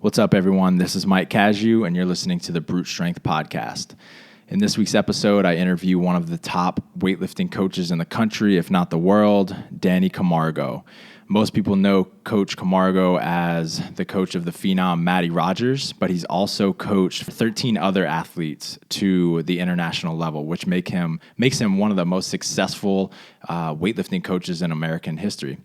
What's up, everyone? This is Mike Casu, and you're listening to the Brute Strength Podcast. In this week's episode, I interview one of the top weightlifting coaches in the country, if not the world, Danny Camargo. Most people know Coach Camargo as the coach of the phenom Mattie Rogers, but he's also coached 13 other athletes to the international level, which makes him one of the most successful weightlifting coaches in American history.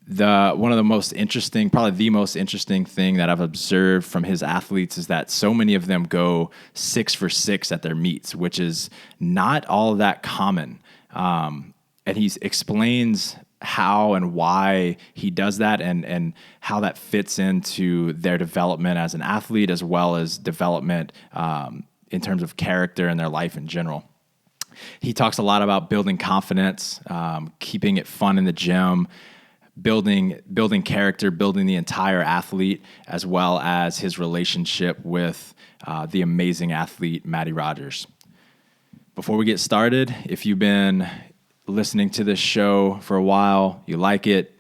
One of the most interesting, probably the most interesting thing that I've observed from his athletes is that so many of them go 6 for 6 at their meets, which is not all that common. And he explains how and why he does that and how that fits into their development as an athlete, as well as development in terms of character and their life in general. He talks a lot about building confidence, keeping it fun in the gym, building character, building the entire athlete, as well as his relationship with the amazing athlete, Mattie Rogers. Before we get started, if you've been listening to this show for a while, you like it,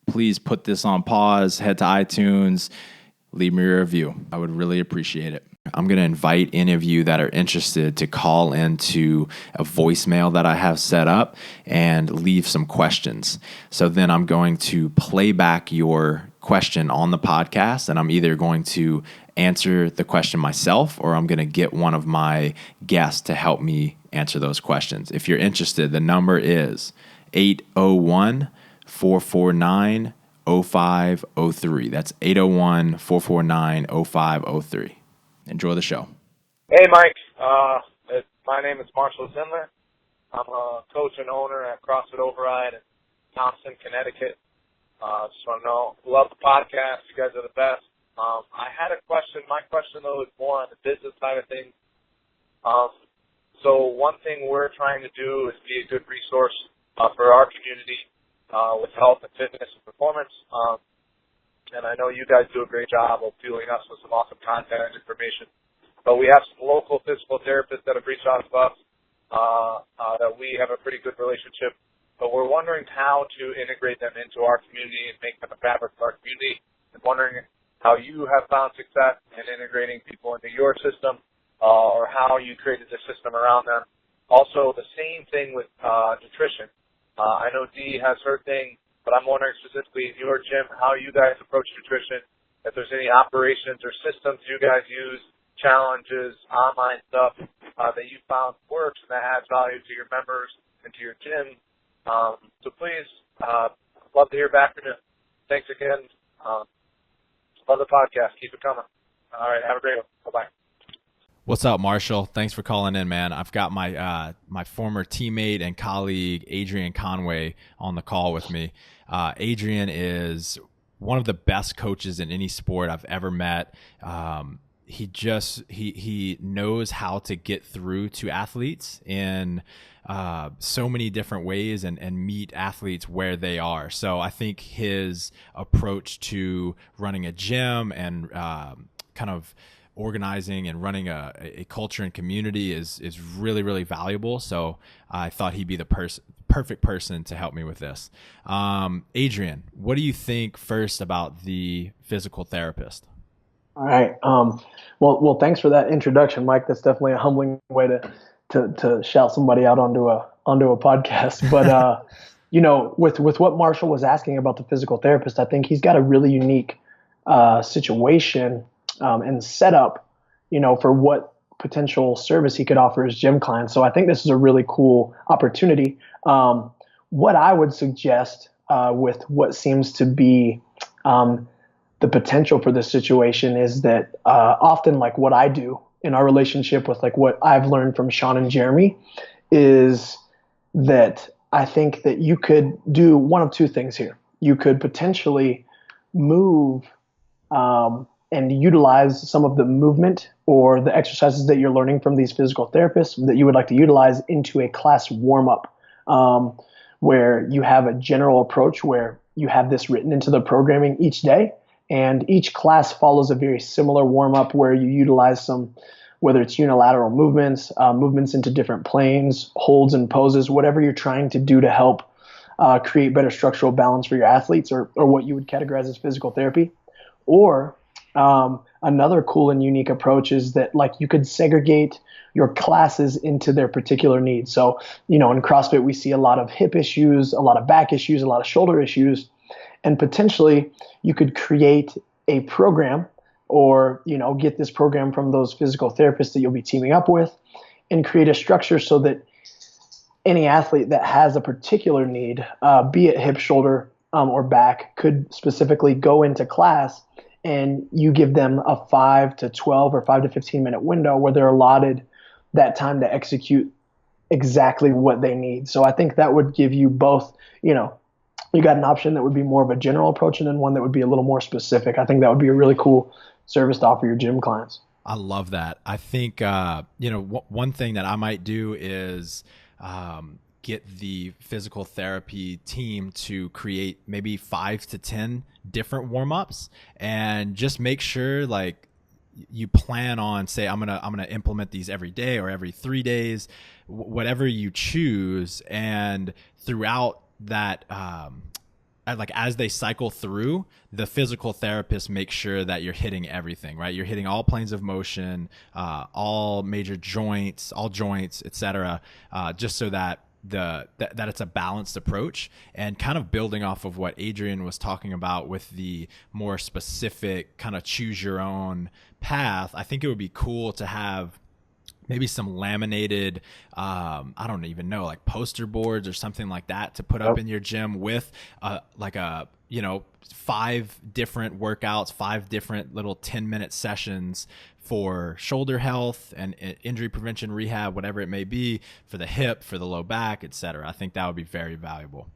please put this on pause, head to iTunes, leave me a review. I would really appreciate it. I'm going to invite any of you that are interested to call into a voicemail that I have set up and leave some questions. So then I'm going to play back your question on the podcast, and I'm either going to answer the question myself or I'm going to get one of my guests to help me answer those questions. If you're interested, the number is 801-449-0503. That's 801-449-0503. Enjoy the show. Hey, Mike. My name is Marshall Zindler. I'm a coach and owner at CrossFit Override in Thompson, Connecticut. Just want to know, love the podcast. You guys are the best. I had a question. My question, though, is more on the business side of things. So one thing we're trying to do is be a good resource for our community with health and fitness and performance. And I know you guys do a great job of fueling us with some awesome content and information. But we have some local physical therapists that have reached out to us that we have a pretty good relationship. But we're wondering how to integrate them into our community and make them a fabric of our community. And wondering how you have found success in integrating people into your system or how you created the system around them. Also, the same thing with nutrition. I know Dee has her thing, but I'm wondering specifically in your gym how you guys approach nutrition, if there's any operations or systems you guys use, challenges, online stuff that you found works and that adds value to your members and to your gym. So please, love to hear back from you. Thanks again. Love the podcast. Keep it coming. All right. Have a great one. Bye-bye. What's up, Marshall? Thanks for calling in, man. I've got my my former teammate and colleague, Adrian Conway, on the call with me. Adrian is one of the best coaches in any sport I've ever met. He knows how to get through to athletes in so many different ways and meet athletes where they are. So I think his approach to running a gym and kind of organizing and running a culture and community is really, really valuable. So I thought he'd be the perfect person to help me with this. Adrian, what do you think first about the physical therapist? All right. Well, thanks for that introduction, Mike. That's definitely a humbling way to shout somebody out onto a podcast. But with what Marshall was asking about the physical therapist, I think he's got a really unique situation and setup, for what potential service he could offer his gym clients. So I think this is a really cool opportunity. What I would suggest with what seems to be the potential for this situation is that often, like what I do in our relationship with like what I've learned from Sean and Jeremy is that I think that you could do one of two things here. You could potentially move and utilize some of the movement or the exercises that you're learning from these physical therapists that you would like to utilize into a class warm-up, where you have a general approach where you have this written into the programming each day, and each class follows a very similar warm-up where you utilize some, whether it's unilateral movements, movements into different planes, holds and poses, whatever you're trying to do to help create better structural balance for your athletes, or what you would categorize as physical therapy. Or Another cool and unique approach is that like you could segregate your classes into their particular needs. So, in CrossFit, we see a lot of hip issues, a lot of back issues, a lot of shoulder issues, and potentially you could create a program or, get this program from those physical therapists that you'll be teaming up with and create a structure so that any athlete that has a particular need, be it hip, shoulder, or back, could specifically go into class and you give them a 5 to 12 or 5 to 15 minute window where they're allotted that time to execute exactly what they need. So I think that would give you both, you got an option that would be more of a general approach and then one that would be a little more specific. I think that would be a really cool service to offer your gym clients. I love that. I think, one thing that I might do is get the physical therapy team to create maybe 5 to 10 different warm-ups and just make sure like you plan on, say, I'm going to implement these every day or every 3 days, whatever you choose. And throughout that, like as they cycle through, the physical therapist makes sure that you're hitting everything, right? You're hitting all planes of motion, all major joints, all joints, etc., just so that that it's a balanced approach. And kind of building off of what Adrian was talking about with the more specific kind of choose your own path, I think it would be cool to have maybe some laminated, I don't even know, like poster boards or something like that to put up in your gym with like a, 5 different workouts, 5 different little 10-minute sessions for shoulder health and injury prevention, rehab, whatever it may be, for the hip, for the low back, etc. I think that would be very valuable.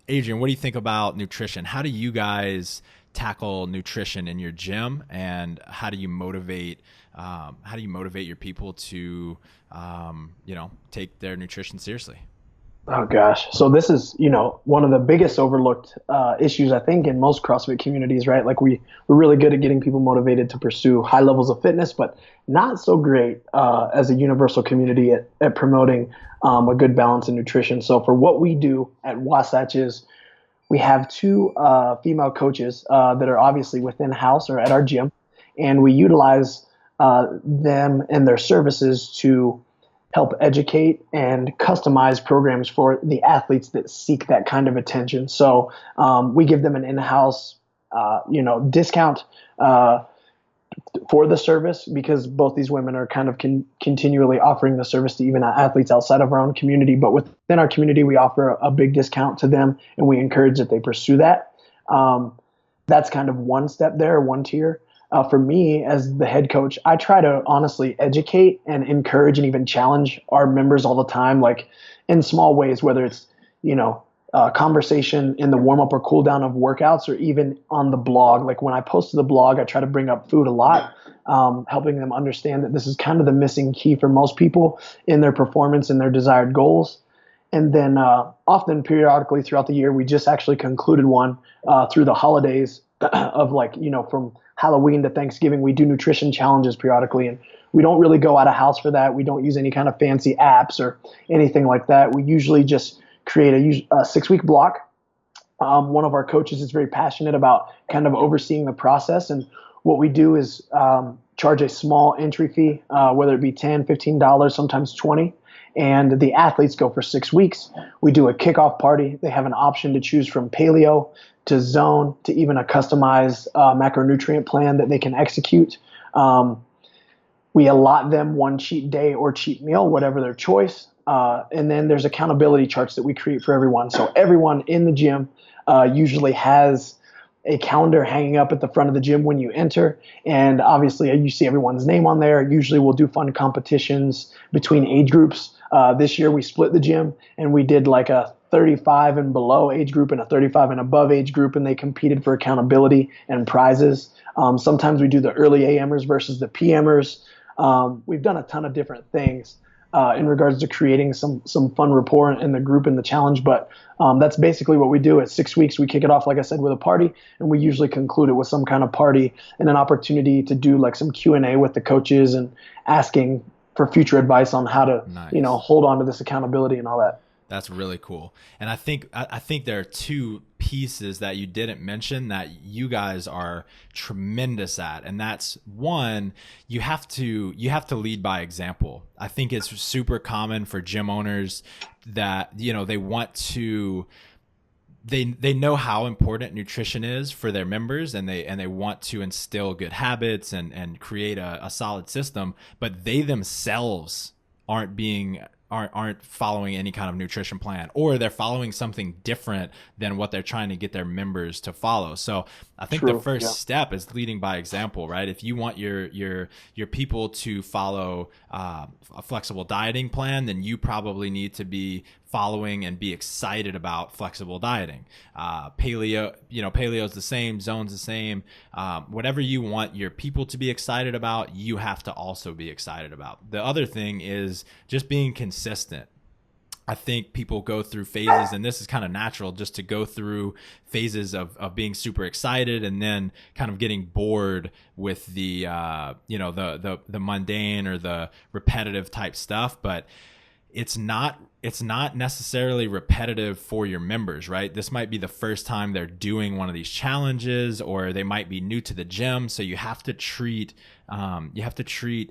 Adrian, what do you think about nutrition? How do you guys tackle nutrition in your gym, and how do you motivate your people to take their nutrition seriously? Oh gosh. So this is, one of the biggest overlooked issues, I think, in most CrossFit communities, right? Like we're really good at getting people motivated to pursue high levels of fitness, but not so great as a universal community at promoting a good balance in nutrition. So for what we do at Wasatch is we have 2 female coaches that are obviously within house or at our gym, and we utilize them and their services to help educate and customize programs for the athletes that seek that kind of attention. So we give them an in-house, discount for the service, because both these women are kind of continually offering the service to even athletes outside of our own community. But within our community, we offer a big discount to them, and we encourage that they pursue that. That's kind of one step there, one tier. For me, as the head coach, I try to honestly educate and encourage and even challenge our members all the time, like in small ways, whether it's, conversation in the warm-up or cool-down of workouts, or even on the blog. Like when I post to the blog, I try to bring up food a lot, helping them understand that this is kind of the missing key for most people in their performance and their desired goals. And then often periodically throughout the year, we just actually concluded one through the holidays of from Halloween to Thanksgiving, we do nutrition challenges periodically, and we don't really go out of house for that. We don't use any kind of fancy apps or anything like that. We usually just create a 6-week block. One of our coaches is very passionate about kind of overseeing the process, and what we do is charge a small entry fee, whether it be $10, $15, sometimes $20, and the athletes go for 6 weeks. We do a kickoff party. They have an option to choose from paleo to zone to even a customized macronutrient plan that they can execute. We allot them one cheat day or cheat meal, whatever their choice. And then there's accountability charts that we create for everyone. So everyone in the gym usually has a calendar hanging up at the front of the gym when you enter. And obviously you see everyone's name on there. Usually we'll do fun competitions between age groups. This year we split the gym and we did like a 35 and below age group and a 35 and above age group, and they competed for accountability and prizes. Sometimes we do the early AMers versus the PMers. We've done a ton of different things in regards to creating some fun rapport in the group and the challenge. But that's basically what we do. At 6 weeks, we kick it off, like I said, with a party, and we usually conclude it with some kind of party and an opportunity to do like some Q&A with the coaches and asking for future advice on how to, hold on to this accountability and all that. That's really cool. And I think there are two pieces that you didn't mention that you guys are tremendous at. And that's one, you have to lead by example. I think it's super common for gym owners that, they want to they know how important nutrition is for their members, and they want to instill good habits and create a solid system, but they themselves aren't following any kind of nutrition plan, or they're following something different than what they're trying to get their members to follow. So I think the first step is leading by example, right? If you want your people to follow a flexible dieting plan, then you probably need to be following and be excited about flexible dieting. Paleo is the same, zone's the same. Whatever you want your people to be excited about, you have to also be excited about. The other thing is just being consistent. I think people go through phases, and this is kind of natural, just to go through phases of being super excited and then kind of getting bored with the mundane or the repetitive type stuff. But it's not necessarily repetitive for your members, right? This might be the first time they're doing one of these challenges, or they might be new to the gym. So you have to treat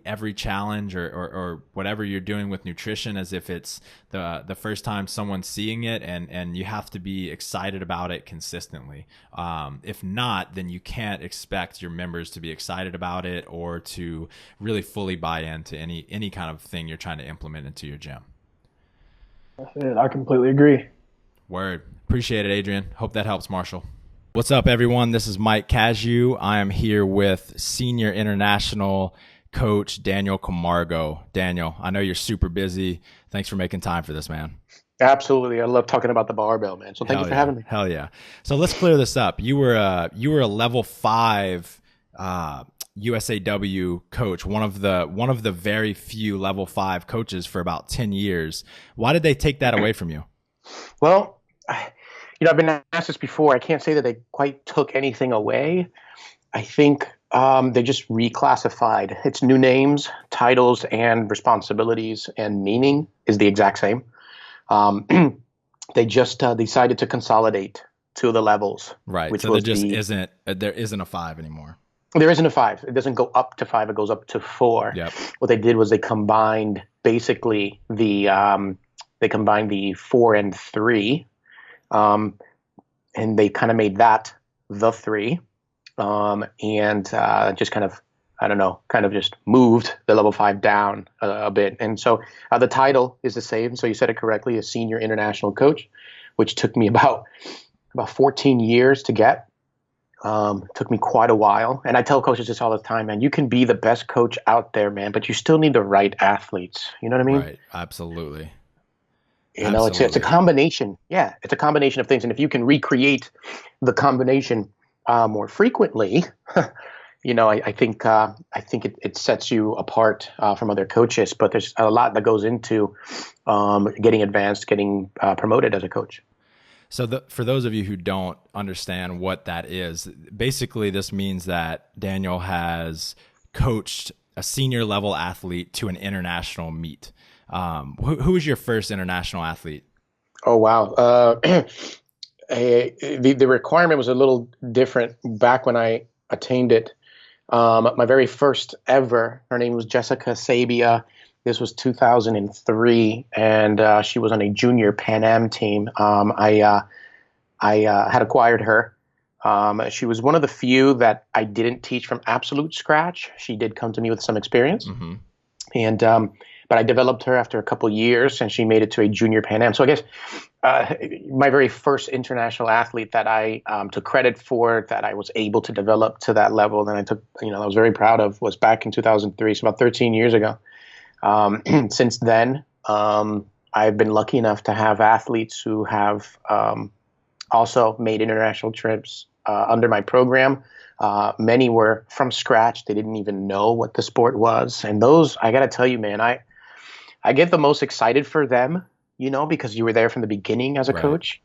every challenge or whatever you're doing with nutrition as if it's the first time someone's seeing it, and you have to be excited about it consistently. If not, then you can't expect your members to be excited about it or to really fully buy into any kind of thing you're trying to implement into your gym. I completely agree. Word. Appreciate it, Adrian. Hope that helps, Marshall. What's up, everyone? This is Mike Cazu. I am here with senior international coach Daniel Camargo. Daniel, I know you're super busy. Thanks for making time for this, man. Absolutely. I love talking about the barbell, man. So thank you for having me. Hell yeah. So let's clear this up. You were a level 5 USAW coach, one of the very few level 5 coaches for about 10 years. Why did they take that away from you? Well, I've been asked this before. I can't say that they quite took anything away. I think they just reclassified. It's new names, titles, and responsibilities, and meaning is the exact same. They just decided to consolidate to the levels. Right. So there isn't a 5 anymore. There isn't a 5. It doesn't go up to 5. It goes up to 4. Yep. What they did was they combined basically the 4 and 3, and they kind of made that the 3, and just kind of just moved the level 5 down a bit. And so the title is the same. So you said it correctly, a senior international coach, which took me about 14 years to get. Took me quite a while. And I tell coaches this all the time, man, you can be the best coach out there, man, but you still need the right athletes. You know what I mean? Right. Absolutely. It's a combination. Yeah. It's a combination of things. And if you can recreate the combination more frequently, I think it sets you apart from other coaches, but there's a lot that goes into getting advanced, getting promoted as a coach. So for those of you who don't understand what that is, basically this means that Daniel has coached a senior level athlete to an international meet. Who was your first international athlete? Oh, wow. The requirement was a little different back when I attained it. My very first ever, her name was Jessica Sabia. This was 2003, and she was on a junior Pan Am team. I had acquired her. She was one of the few that I didn't teach from absolute scratch. She did come to me with some experience, and but I developed her after a couple years, and she made it to a junior Pan Am. So I guess my very first international athlete that I took credit for, that I was able to develop to that level, and I was very proud of, was back in 2003, so about 13 years ago. Since then, I've been lucky enough to have athletes who have also made international trips under my program. Many were from scratch. They didn't even know what the sport was. And those, I got to tell you, man, I get the most excited for them, because you were there from the beginning as a coach.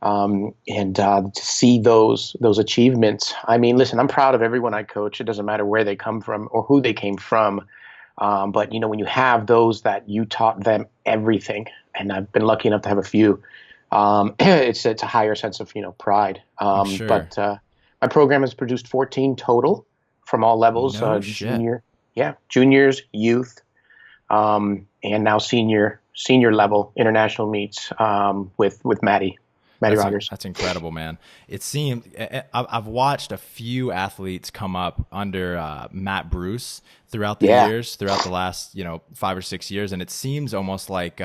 And to see those achievements. I mean, listen, I'm proud of everyone I coach. It doesn't matter where they come from or who they came from. But, when you have those that you taught them everything, and I've been lucky enough to have a few, it's a higher sense of, pride. I'm sure. But my program has produced 14 total from all levels, No shit. juniors, youth, and now senior level international meets with Mattie Rogers. That's incredible, man. It seemed I've watched a few athletes come up under Matt Bruce throughout the years, throughout the last 5 or 6 years, and it seems almost like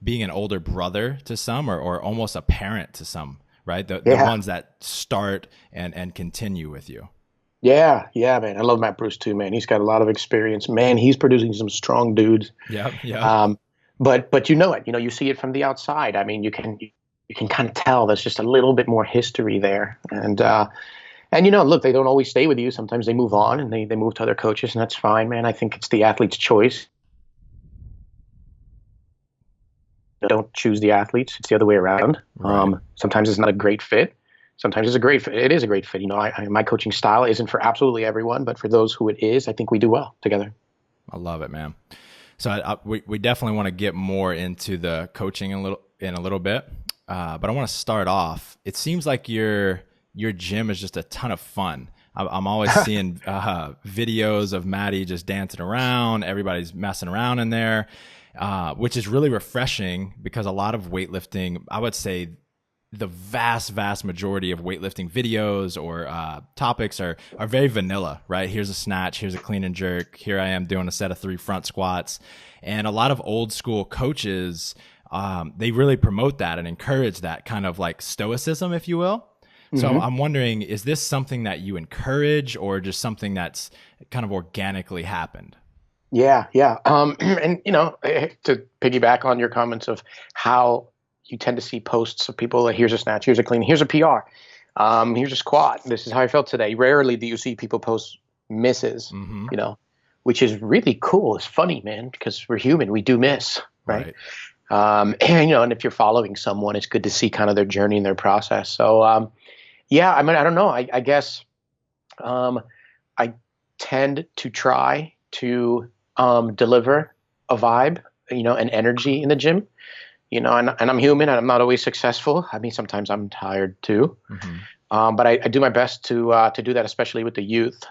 being an older brother to some, or almost a parent to some, right? The ones that start and continue with you. Yeah, man. I love Matt Bruce too, man. He's got a lot of experience. Man, he's producing some strong dudes. Yeah. But you see it from the outside. I mean, you can kind of tell there's just a little bit more history there. And look, they don't always stay with you. Sometimes they move on and they move to other coaches, and that's fine, man. I think it's the athlete's choice. Don't choose the athletes. It's the other way around. Right. Sometimes it's not a great fit. Sometimes it's a great fit. It is a great fit. My coaching style isn't for absolutely everyone, but for those who it is, I think we do well together. I love it, man. So we definitely want to get more into the coaching in a little bit. But I want to start off. It seems like your gym is just a ton of fun. I'm always seeing videos of Mattie just dancing around. Everybody's messing around in there, which is really refreshing, because a lot of weightlifting, I would say the vast majority of weightlifting videos or topics are very vanilla, right? Here's a snatch, here's a clean and jerk, here I am doing a set of 3 front squats. And a lot of old school coaches, they really promote that and encourage that kind of like stoicism, if you will. So I'm wondering, is this something that you encourage, or just something that's kind of organically happened? Yeah. And to piggyback on your comments of how you tend to see posts of people like, here's a snatch, here's a clean, here's a PR, here's a squat, this is how I felt today. Rarely do you see people post misses, which is really cool. It's funny, man, because we're human, we do miss, right? And if you're following someone, it's good to see kind of their journey and their process. So, I mean, I don't know. I guess I tend to try to deliver a vibe, an energy in the gym, and I'm human and I'm not always successful. I mean, sometimes I'm tired too. But I do my best to do that, especially with the youth.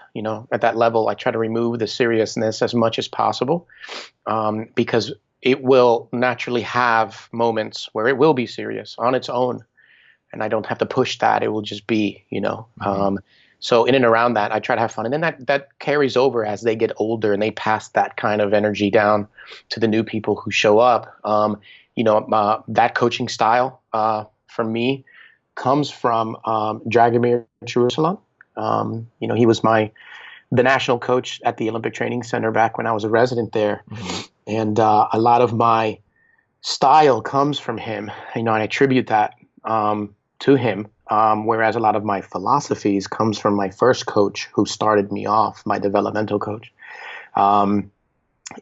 At that level, I try to remove the seriousness as much as possible, because it will naturally have moments where it will be serious on its own, and I don't have to push that. It will just be, so in and around that, I try to have fun. And then that carries over as they get older and they pass that kind of energy down to the new people who show up. That coaching style for me comes from Dragomir Jerusalem. He was the national coach at the Olympic Training Center back when I was a resident there. And a lot of my style comes from him, and I attribute that to him. Whereas a lot of my philosophies comes from my first coach who started me off, my developmental coach. So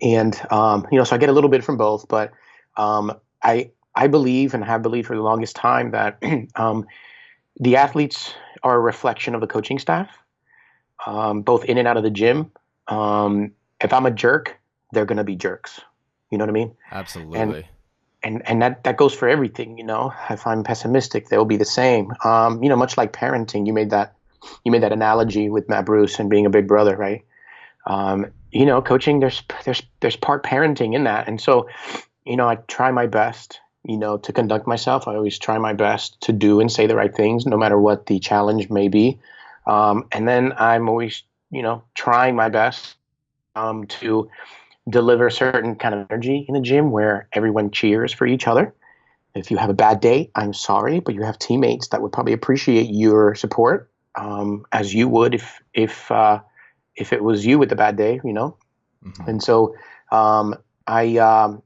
I get a little bit from both, but I believe and have believed for the longest time that the athletes are a reflection of the coaching staff, both in and out of the gym. If I'm a jerk, they're going to be jerks. You know what I mean? Absolutely. And that goes for everything, If I'm pessimistic, they'll be the same. Much like parenting, you made that analogy with Matt Bruce and being a big brother, right? Coaching, there's part parenting in that. And so, I try my best, to conduct myself. I always try my best to do and say the right things, no matter what the challenge may be. And then I'm always, trying my best to deliver a certain kind of energy in the gym where everyone cheers for each other. If you have a bad day, I'm sorry, but you have teammates that would probably appreciate your support, as you would if it was you with the bad day, And so I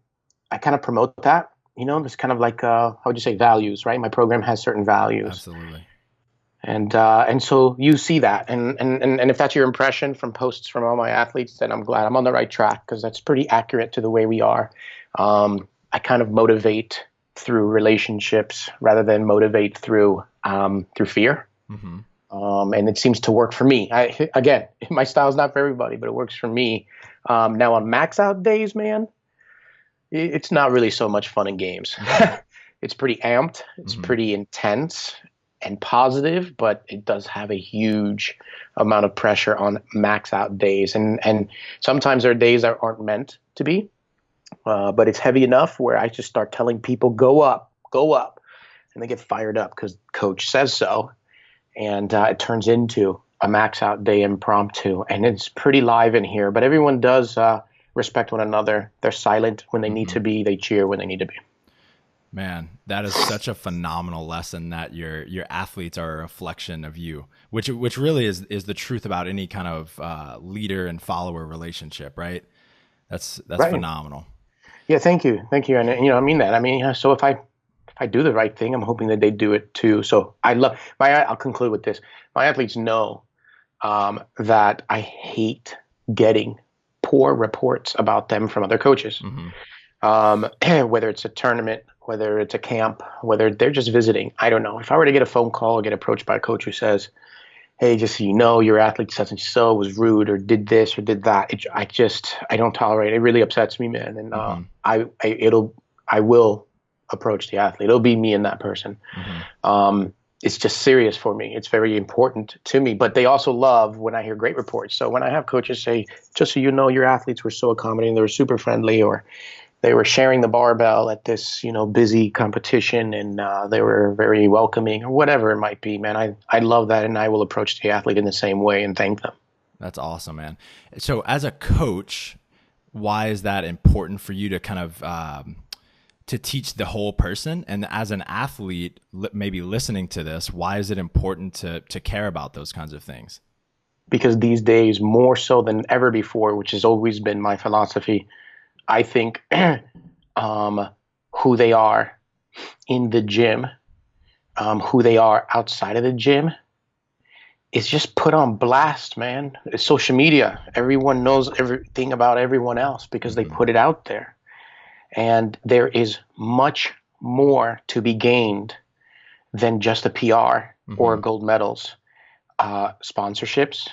kind of promote that, there's kind of like how would you say, values, right? My program has certain values. Absolutely. And so you see that, and if that's your impression from posts from all my athletes, then I'm glad I'm on the right track, because that's pretty accurate to the way we are. I kind of motivate through relationships rather than motivate through fear. And it seems to work for me. Again, my style's not for everybody, but it works for me. Now on max out days, man, it's not really so much fun and games. It's pretty amped. It's pretty intense and positive, but it does have a huge amount of pressure on max out days. And sometimes there are days that aren't meant to be, but it's heavy enough where I just start telling people, go up, and they get fired up because coach says so. And it turns into a max out day impromptu, and it's pretty live in here, but everyone does respect one another. They're silent when they need to be. They cheer when they need to be. Man, that is such a phenomenal lesson that your athletes are a reflection of you, which really is the truth about any kind of leader and follower relationship, right? That's right. Phenomenal. Yeah, thank you, and I mean that. I mean, so if I do the right thing, I'm hoping that they do it too. So I'll conclude with this. My athletes know that I hate getting poor reports about them from other coaches. Whether it's a tournament, whether it's a camp, whether they're just visiting, I don't know. If I were to get a phone call or get approached by a coach who says, hey, just so you know, your athlete such and so was rude or did this or did that, I don't tolerate it. It really upsets me, man. And I will approach the athlete. It'll be me and that person. It's just serious for me. It's very important to me. But they also love when I hear great reports. So when I have coaches say, just so you know, your athletes were so accommodating, they were super friendly, or they were sharing the barbell at this, busy competition, and they were very welcoming, or whatever it might be, man. I love that, and I will approach the athlete in the same way and thank them. That's awesome, man. So as a coach, why is that important for you to kind of to teach the whole person? And as an athlete, maybe listening to this, why is it important to care about those kinds of things? Because these days, more so than ever before, which has always been my philosophy, I think who they are in the gym, who they are outside of the gym, is just put on blast, man. It's social media. Everyone knows everything about everyone else because they put it out there. And there is much more to be gained than just a PR or gold medals, sponsorships,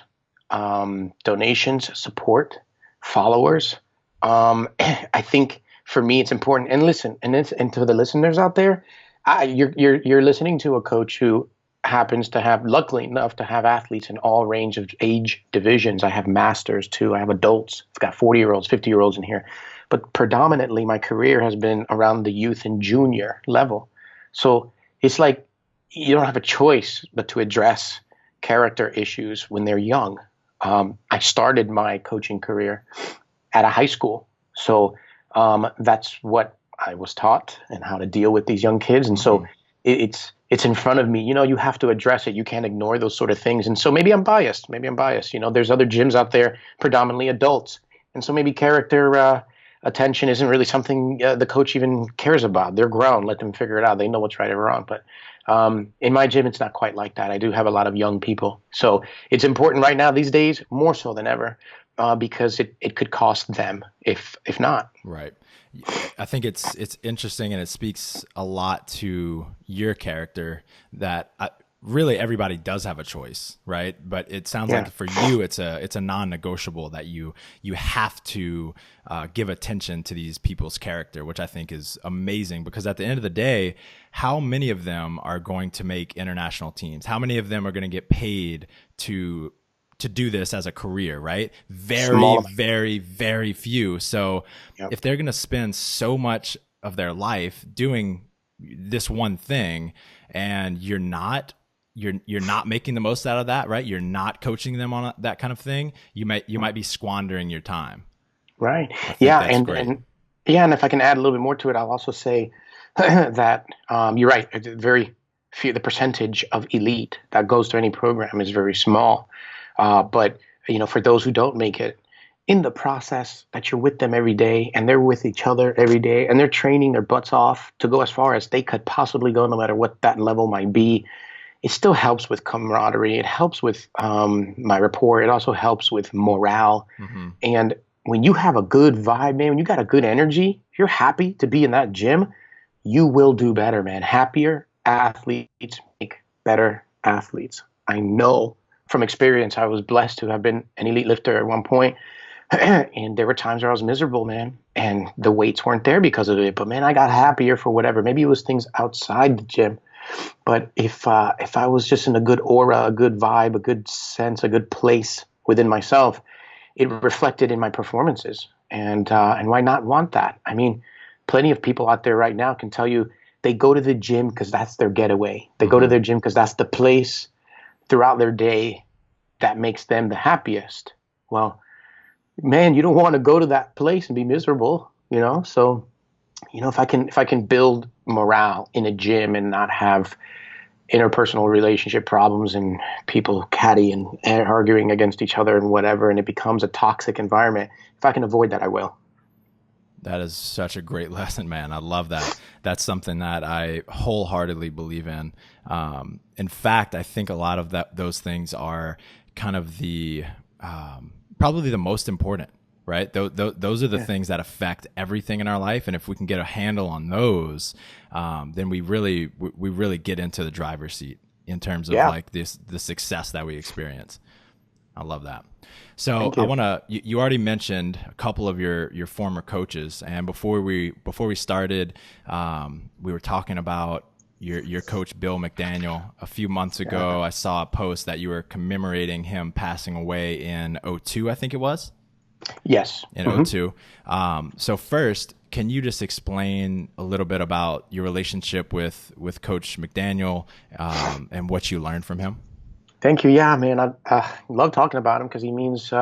donations, support, followers. I think for me, it's important. And listen, and to the listeners out there, you're listening to a coach who happens to have, luckily enough, to have athletes in all range of age divisions. I have masters too. I have adults. I've got 40-year-olds, 50-year-olds in here. But predominantly, my career has been around the youth and junior level. So it's like you don't have a choice but to address character issues when they're young. I started my coaching career at a high school. So that's what I was taught and how to deal with these young kids. And so it's in front of me. You have to address it. You can't ignore those sort of things. And so maybe I'm biased. There's other gyms out there, predominantly adults. And so maybe character attention isn't really something the coach even cares about. They're grown. Let them figure it out. They know what's right or wrong. But in my gym, it's not quite like that. I do have a lot of young people. So it's important right now these days, more so than ever, because it could cost them if not. Right. I think it's interesting, and it speaks a lot to your character that really everybody does have a choice, right? But it sounds like for you, it's a non-negotiable that you have to give attention to these people's character, which I think is amazing, because at the end of the day, how many of them are going to make international teams? How many of them are going to get paid to do this as a career, right? Very, very, very few. So if they're going to spend so much of their life doing this one thing, and you're not making the most out of that, right? You're not coaching them on that kind of thing. You might be squandering your time. Right. Yeah. And if I can add a little bit more to it, I'll also say that you're right. Very few. The percentage of elite that goes to any program is very small. But for those who don't make it, in the process that you're with them every day, and they're with each other every day, and they're training their butts off to go as far as they could possibly go, no matter what that level might be, it still helps with camaraderie. It helps with my rapport. It also helps with morale. And when you have a good vibe, man, when you got a good energy, if you're happy to be in that gym, you will do better, man. Happier athletes make better athletes. I know from experience, I was blessed to have been an elite lifter at one point. And there were times where I was miserable, man, and the weights weren't there because of it. But man, I got happier for whatever. Maybe it was things outside the gym. But if I was just in a good aura, a good vibe, a good sense, a good place within myself, it reflected in my performances. And why not want that? I mean, plenty of people out there right now can tell you they go to the gym because that's their getaway. They go to their gym because that's the place throughout their day that makes them the happiest. Well, man, you don't want to go to that place and be miserable, you know? So, you know, if I can build morale in a gym and not have interpersonal relationship problems and people catty and arguing against each other and whatever, and it becomes a toxic environment, if I can avoid that, I will. That is such a great lesson, man. I love that. That's something that I wholeheartely believe in. In fact, I think a lot of those things are kind of the probably the most important, right? Those are the things that affect everything in our life, and if we can get a handle on those, then we really get into the driver's seat in terms of like the success that we experience. I love that. So I want to, you already mentioned a couple of your former coaches, and before we started, we were talking about your coach, Bill McDaniel. A few months ago, I saw a post that you were commemorating him passing away in 2002, I think it was. Yes. In 2002. So first, can you just explain a little bit about your relationship with Coach McDaniel, and what you learned from him? Thank you. Yeah, man. I love talking about him because he means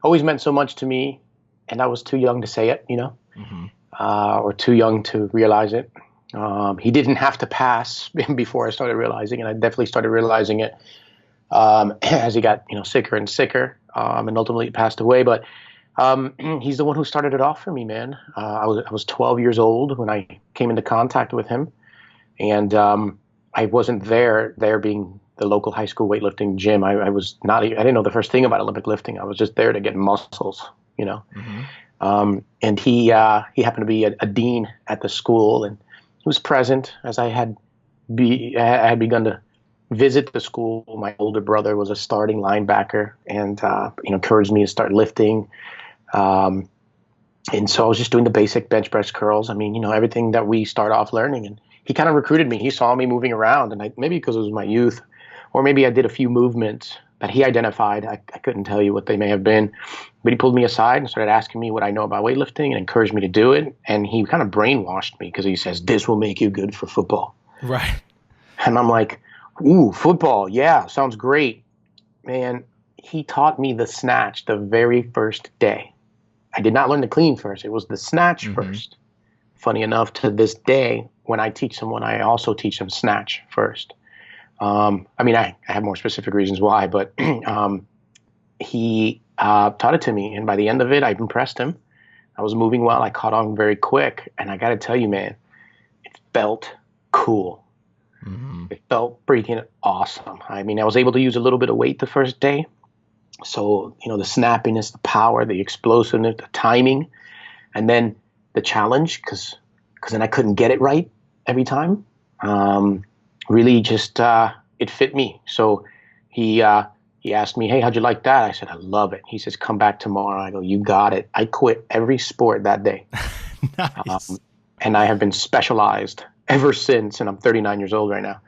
always meant so much to me, and I was too young to say it, you know, or too young to realize it. He didn't have to pass before I started realizing, and I definitely started realizing it as he got, you know, sicker and sicker, and ultimately passed away. But he's the one who started it off for me, man. I was 12 years old when I came into contact with him, and I wasn't there being the local high school weightlifting gym. I didn't know the first thing about Olympic lifting. I was just there to get muscles, you know. And he happened to be a dean at the school, and he was present as I had begun to visit the school. My older brother was a starting linebacker, and encouraged me to start lifting. And so I was just doing the basic bench press curls. I mean, you know, everything that we start off learning. And he kind of recruited me. He saw me moving around, and maybe because it was my youth, or maybe I did a few movements that he identified. I couldn't tell you what they may have been, but he pulled me aside and started asking me what I know about weightlifting and encouraged me to do it. And he kind of brainwashed me because he says, "This will make you good for football." Right. And I'm like, "Ooh, football. Yeah, sounds great." Man, he taught me the snatch the very first day. I did not learn the clean first. It was the snatch first. Funny enough, to this day, when I teach someone, I also teach them snatch first. I mean, I have more specific reasons why, but he taught it to me. And by the end of it, I impressed him. I was moving well. I caught on very quick. And I got to tell you, man, it felt cool. It felt freaking awesome. I mean, I was able to use a little bit of weight the first day. So, you know, the snappiness, the power, the explosiveness, the timing, and then the challenge, because then I couldn't get it right every time. Really just, it fit me. So he asked me, "Hey, how'd you like that?" I said, "I love it." He says, "Come back tomorrow." I go, "You got it." I quit every sport that day. Nice. And I have been specialized ever since, and I'm 39 years old right now.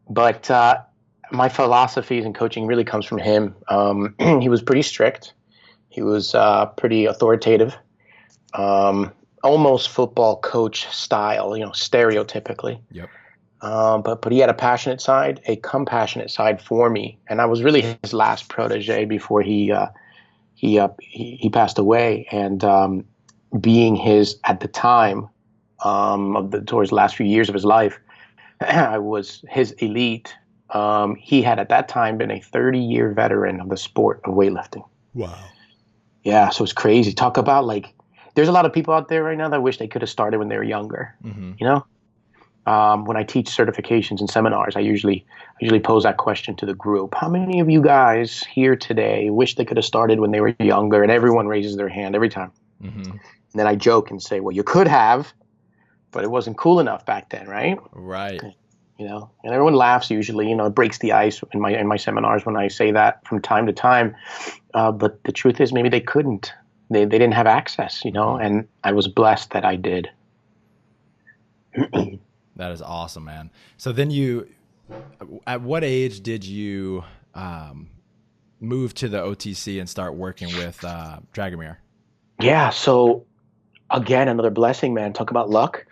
But my philosophies in coaching really comes from him. He was pretty strict. He was pretty authoritative, almost football coach style, you know, stereotypically. Yep. But he had a passionate side, a compassionate side for me, and I was really his last protege before he passed away. And being his at the time towards the last few years of his life, I was his elite. He had at that time been a 30-year veteran of the sport of weightlifting. Wow. Yeah, so it's crazy. Talk about, like, there's a lot of people out there right now that wish they could have started when they were younger. You know. When I teach certifications and seminars, I usually pose that question to the group: how many of you guys here today wish they could have started when they were younger? And everyone raises their hand every time. And then I joke and say, well, you could have, but it wasn't cool enough back then, right? Right. and everyone laughs usually, it breaks the ice in my seminars when I say that from time to time. But the truth is maybe they couldn't, they didn't have access, and I was blessed that I did. That is awesome, man. So then at what age did you move to the OTC and start working with Dragomir? Yeah. So again, another blessing, man. Talk about luck.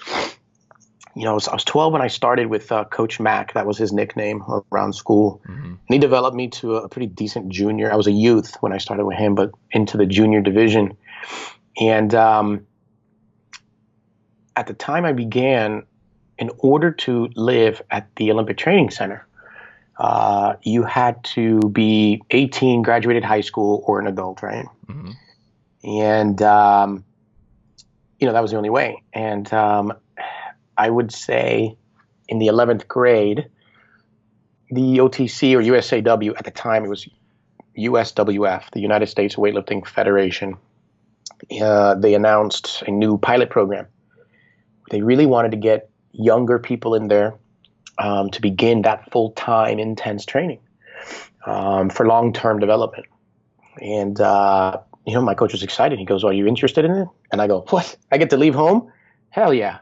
I was 12 when I started with Coach Mac. That was his nickname around school. Mm-hmm. And he developed me to a pretty decent junior. I was a youth when I started with him, but into the junior division. And at the time I began, in order to live at the Olympic Training Center, you had to be 18, graduated high school, or an adult, right? Mm-hmm. And, that was the only way. And I would say in the 11th grade, the OTC or USAW, at the time it was USWF, the United States Weightlifting Federation, they announced a new pilot program. They really wanted to get younger people in there to begin that full-time intense training for long-term development. And, my coach was excited. He goes, "Are you interested in it?" And I go, "What? I get to leave home? Hell yeah."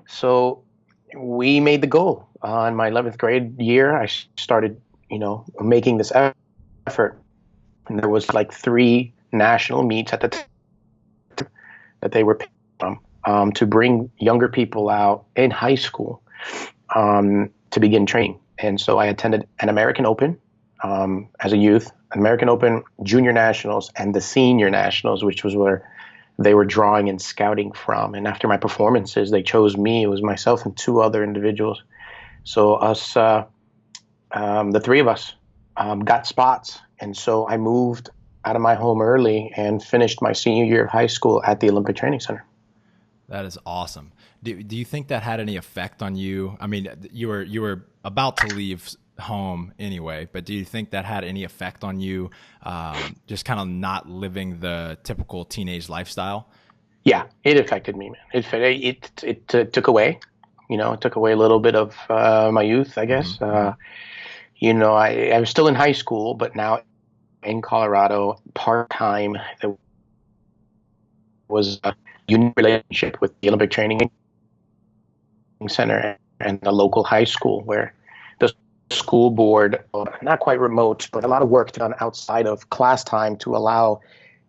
So we made the goal. In my 11th grade year, I started, making this effort. And there was like 3 national meets at the time that they were paying from to bring younger people out in high school to begin training. And so I attended an American Open as a youth, American Open, Junior Nationals, and the Senior Nationals, which was where they were drawing and scouting from. And after my performances, they chose me. It was myself and 2 other individuals. So us, the 3 of us got spots. And so I moved out of my home early and finished my senior year of high school at the Olympic Training Center. That is awesome. Do you think that had any effect on you? I mean, you were about to leave home anyway, but do you think that had any effect on you, just kind of not living the typical teenage lifestyle? Yeah, it affected me, man. It took away, it took away a little bit of my youth, I guess. Mm-hmm. I was still in high school, but now in Colorado, part-time. There was a unique relationship with the Olympic Training Center and the local high school, where the school board, not quite remote, but a lot of work done outside of class time to allow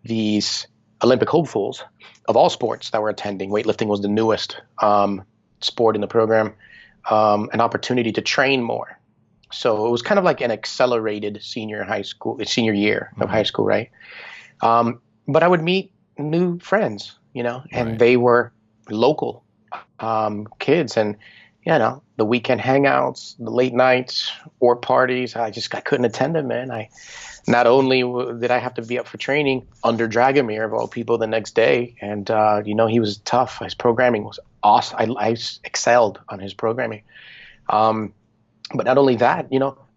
these Olympic hopefuls of all sports that were attending. Weightlifting was the newest sport in the program, an opportunity to train more. So it was kind of like an accelerated senior year of high school, right? But I would meet new friends, and right. They were local kids, and the weekend hangouts, the late nights or parties, I couldn't attend them, man. Not only did I have to be up for training under Dragomir, of all people, the next day, and he was tough. His programming was awesome. I excelled on his programming. But not only that,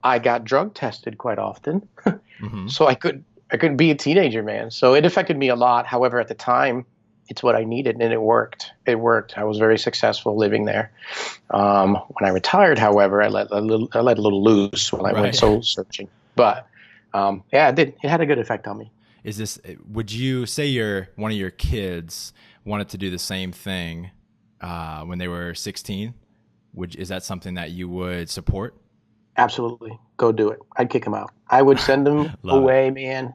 I got drug tested quite often, mm-hmm. So I couldn't be a teenager, man. So it affected me a lot. However, at the time, it's what I needed, and it worked. It worked. I was very successful living there. When I retired, however, I let a little loose while I went soul searching. But it did. It had a good effect on me. Would you say one of your kids wanted to do the same thing when they were 16? Is that something that you would support? Absolutely. Go do it. I'd kick him out. I would send him away, man.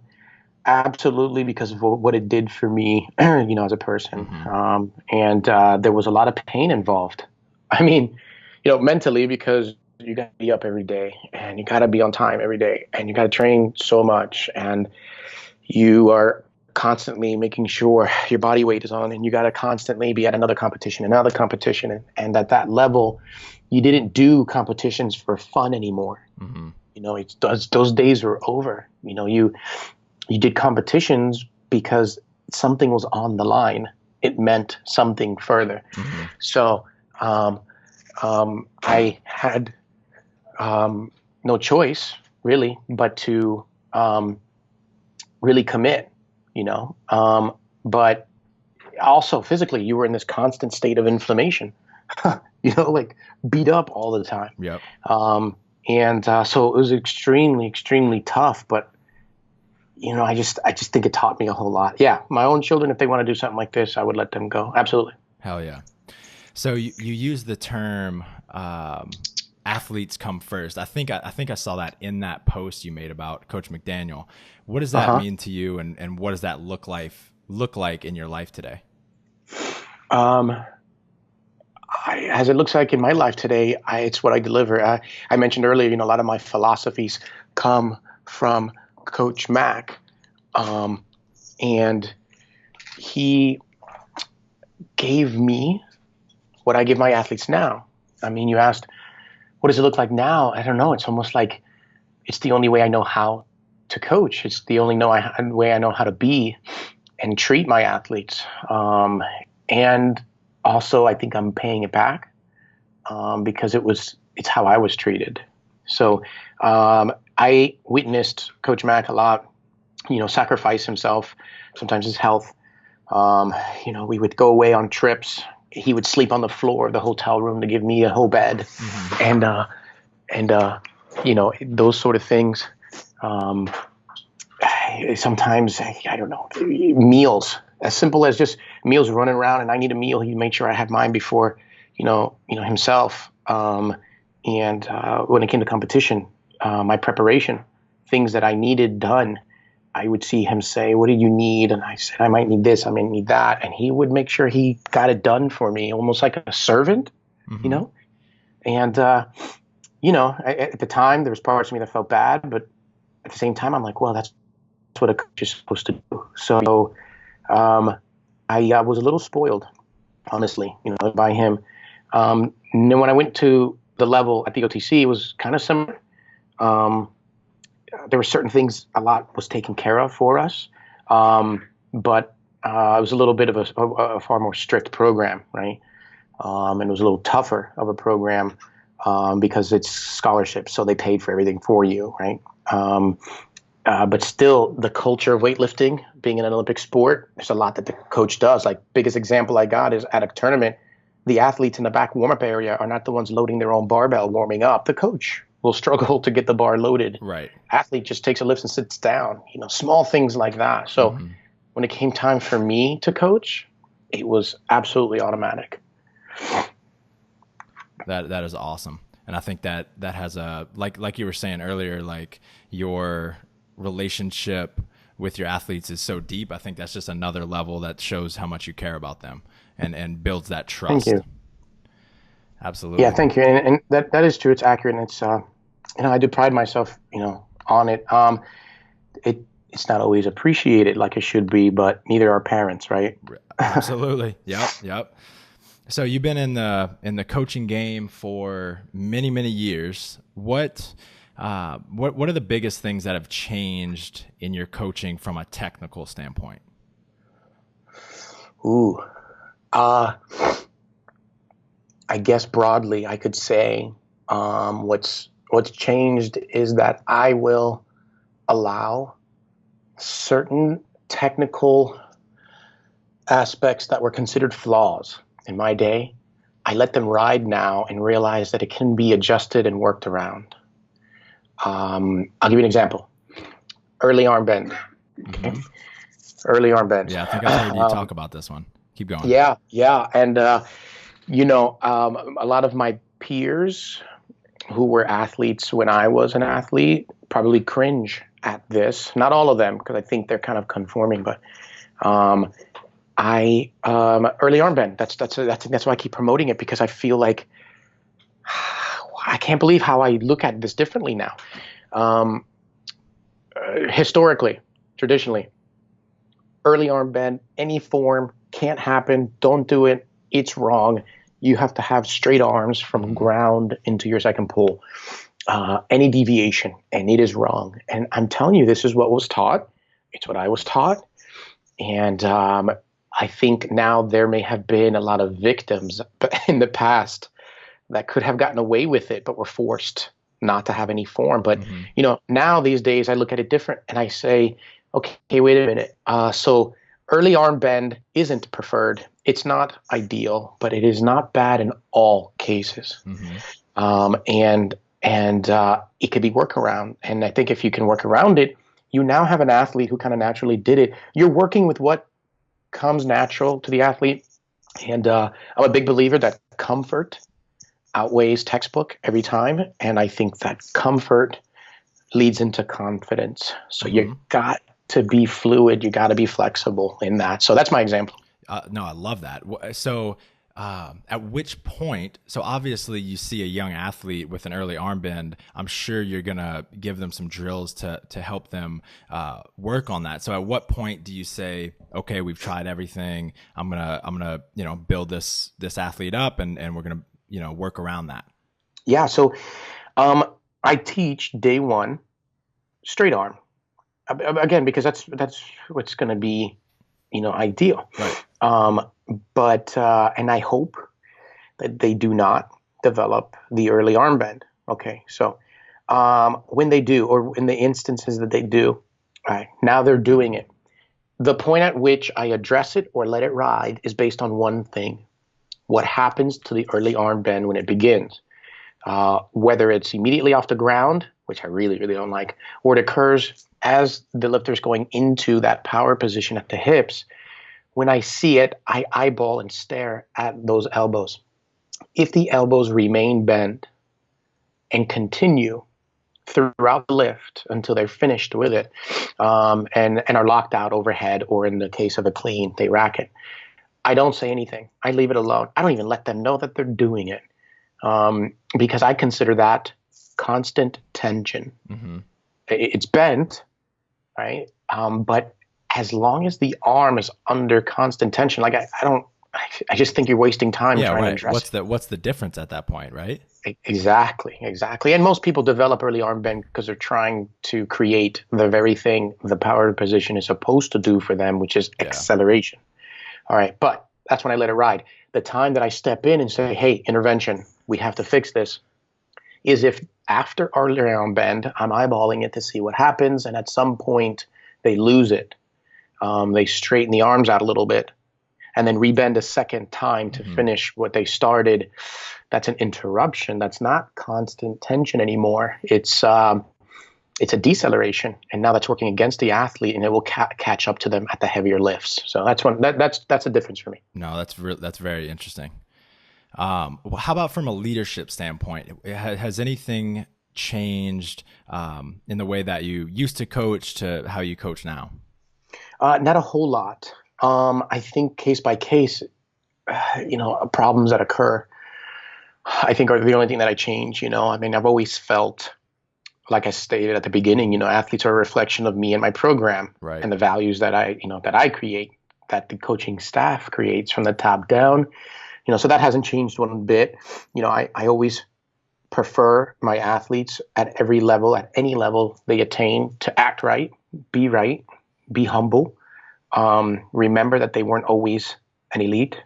Absolutely, because of what it did for me, as a person. Mm-hmm. And there was a lot of pain involved. I mean, mentally, because you got to be up every day, and you got to be on time every day, and you got to train so much, and you are constantly making sure your body weight is on, and you got to constantly be at another competition, and at that level, you didn't do competitions for fun anymore. Mm-hmm. Those days were over. You did competitions because something was on the line. It meant something further. Mm-hmm. So I had no choice really but to really commit. But also physically, you were in this constant state of inflammation. like beat up all the time. Yep. So it was extremely, extremely tough, but I just think it taught me a whole lot. Yeah. My own children, if they want to do something like this, I would let them go. Absolutely. Hell yeah. So you use the term, athletes come first. I think I saw that in that post you made about Coach McDaniel. What does that mean to you, and what does that look like in your life today? As it looks like in my life today, it's what I deliver. I mentioned earlier, a lot of my philosophies come from Coach Mac, and he gave me what I give my athletes now. I mean, you asked, what does it look like now? I don't know. It's almost like it's the only way I know how to coach. It's the only way I know how to be and treat my athletes. And also, I think I'm paying it back because it's how I was treated. So I witnessed Coach Mac a lot, sacrifice himself, sometimes his health. We would go away on trips. He would sleep on the floor of the hotel room to give me a whole bed. Mm-hmm. And those sort of things. Sometimes, I don't know, meals, as simple as just meals running around and I need a meal. He'd make sure I had mine before, himself. And when it came to competition, my preparation, things that I needed done, I would see him say, what did you need? And I said, I might need this, I might need that. And he would make sure he got it done for me, almost like a servant, mm-hmm. And, at the time, there was parts of me that felt bad, but at the same time, I'm like, well, that's what a coach is supposed to do. So I was a little spoiled, honestly, by him. And then when I went to the level at the OTC, it was kind of similar. There were certain things, a lot was taken care of for us, but it was a little bit of a far more strict program, right? And it was a little tougher of a program because it's scholarship, so they paid for everything for you, right? But still, the culture of weightlifting, being an Olympic sport, there's a lot that the coach does. Like, biggest example I got is at a tournament, the athletes in the back warm-up area are not the ones loading their own barbell warming up. The coach will struggle to get the bar loaded. Right. Athlete just takes a lift and sits down, small things like that. So when it came time for me to coach, it was absolutely automatic. That is awesome. And I think that has a, like you were saying earlier, like your relationship with your athletes is so deep. I think that's just another level that shows how much you care about them and builds that trust. Thank you. Absolutely. Yeah, thank you. And that is true. It's accurate. And it's, I do pride myself, on it. It's not always appreciated like it should be, but neither are parents, right? Absolutely. Yep. So you've been in the coaching game for many, many years. What are the biggest things that have changed in your coaching from a technical standpoint? Ooh, I guess broadly I could say what's changed is that I will allow certain technical aspects that were considered flaws in my day. I let them ride now and realize that it can be adjusted and worked around. I'll give you an example. Early arm bend. Okay. Mm-hmm. Early arm bend. Yeah, I think I've heard you talk about this one. Keep going. Yeah. And, a lot of my peers who were athletes when I was an athlete probably cringe at this. Not all of them, because I think they're kind of conforming, but early arm bend. That's why I keep promoting it, because I feel like I can't believe how I look at this differently now. Historically, traditionally, early arm bend, any form, can't happen. Don't do it. It's wrong. You have to have straight arms from ground into your second pull. Any deviation, and it is wrong. And I'm telling you, this is what was taught. It's what I was taught. And I think now there may have been a lot of victims in the past that could have gotten away with it, but were forced not to have any form. But, now these days I look at it different and I say, okay, wait a minute. So early arm bend isn't preferred. It's not ideal, but it is not bad in all cases. Mm-hmm. And it could be workaround. And I think if you can work around it, you now have an athlete who kind of naturally did it. You're working with what comes natural to the athlete. And I'm a big believer that comfort outweighs textbook every time. And I think that comfort leads into confidence. So you got to be fluid. You got to be flexible in that. So that's my example. No, I love that. So at which point, so obviously you see a young athlete with an early arm bend, I'm sure you're going to give them some drills to help them work on that. So at what point do you say, okay, we've tried everything. I'm going to, build this athlete up and we're going to, work around that. Yeah. So I teach day one straight arm again, because that's what's going to be, ideal. Right. But and I hope that they do not develop the early arm bend. Okay. So when they do, or in the instances that they do, right, now they're doing it. The point at which I address it or let it ride is based on one thing: what happens to the early arm bend when it begins. Whether it's immediately off the ground, which I really, really don't like, or it occurs as the lifter's going into that power position at the hips. When I see it, I eyeball and stare at those elbows. If the elbows remain bent and continue throughout the lift until they're finished with it, and are locked out overhead, or in the case of a clean, they rack it, I don't say anything. I leave it alone. I don't even let them know that they're doing it. Because I consider that constant tension. Mm-hmm. It's bent, right? But as long as the arm is under constant tension, like I just think you're wasting time trying to address it. What's the difference at that point, right? Exactly. And most people develop early arm bend because they're trying to create the very thing the power position is supposed to do for them, which is acceleration. All right, but that's when I let it ride. The time that I step in and say, hey, intervention, we have to fix this, is if after early arm bend, I'm eyeballing it to see what happens, and at some point they lose it. They straighten the arms out a little bit and then rebend a second time to finish what they started. That's an interruption. That's not constant tension anymore. It's a deceleration, and now that's working against the athlete, and it will catch up to them at the heavier lifts. So that's a difference for me. No, that's very interesting. How about from a leadership standpoint? Has anything changed in the way that you used to coach to how you coach now? Not a whole lot. I think case by case, problems that occur, I think are the only thing that I change. I mean, I've always felt, like I stated at the beginning, athletes are a reflection of me and my program, right, and the values that I create, that the coaching staff creates from the top down. So that hasn't changed one bit. I always prefer my athletes at every level, at any level they attain, to act right, be humble. Remember that they weren't always an elite.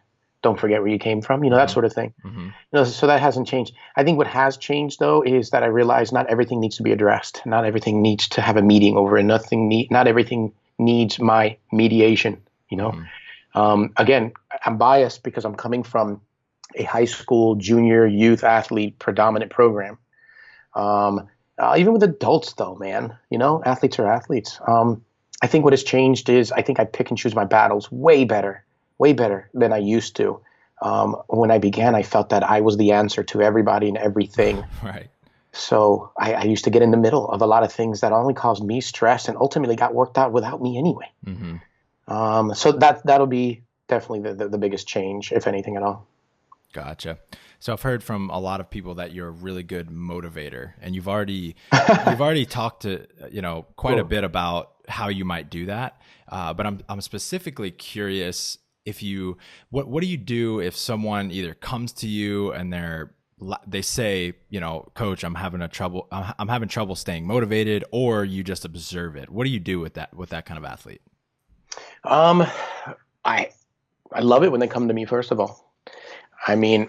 Don't forget where you came from, that sort of thing. Mm-hmm. So that hasn't changed. I think what has changed, though, is that I realize not everything needs to be addressed. Not everything needs to have a meeting over it. Not everything needs my mediation, Again, I'm biased because I'm coming from a high school, junior, youth athlete predominant program. Even with adults, though, man, athletes are athletes. I think what has changed is I think I pick and choose my battles way better than I used to. When I began, I felt that I was the answer to everybody and everything. Right. So I used to get in the middle of a lot of things that only caused me stress and ultimately got worked out without me anyway. Mm-hmm. So that'll be definitely the biggest change, if anything at all. Gotcha. So I've heard from a lot of people that you're a really good motivator, and you've already talked to quite a bit about how you might do that. But I'm specifically curious if what do you do if someone either comes to you and they say, coach, I'm having trouble staying motivated, or you just observe it. What do you do with that kind of athlete? I love it when they come to me, first of all. I mean,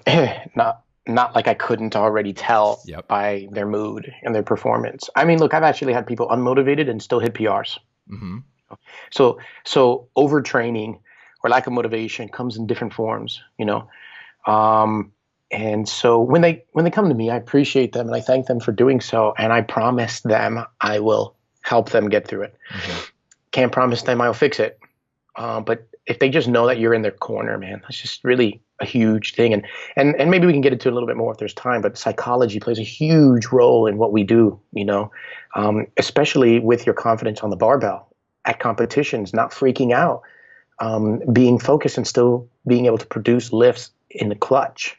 not like I couldn't already tell by their mood and their performance. I mean, look, I've actually had people unmotivated and still hit PRs. Mm-hmm. So overtraining or lack of motivation comes in different forms, Um, and so when they come to me, I appreciate them and I thank them for doing so, and I promise them I will help them get through it. Can't promise them I'll fix it, but if they just know that you're in their corner, man, that's just really a huge thing. And maybe we can get into a little bit more if there's time. But psychology plays a huge role in what we do, especially with your confidence on the barbell at competitions, not freaking out, being focused and still being able to produce lifts in the clutch,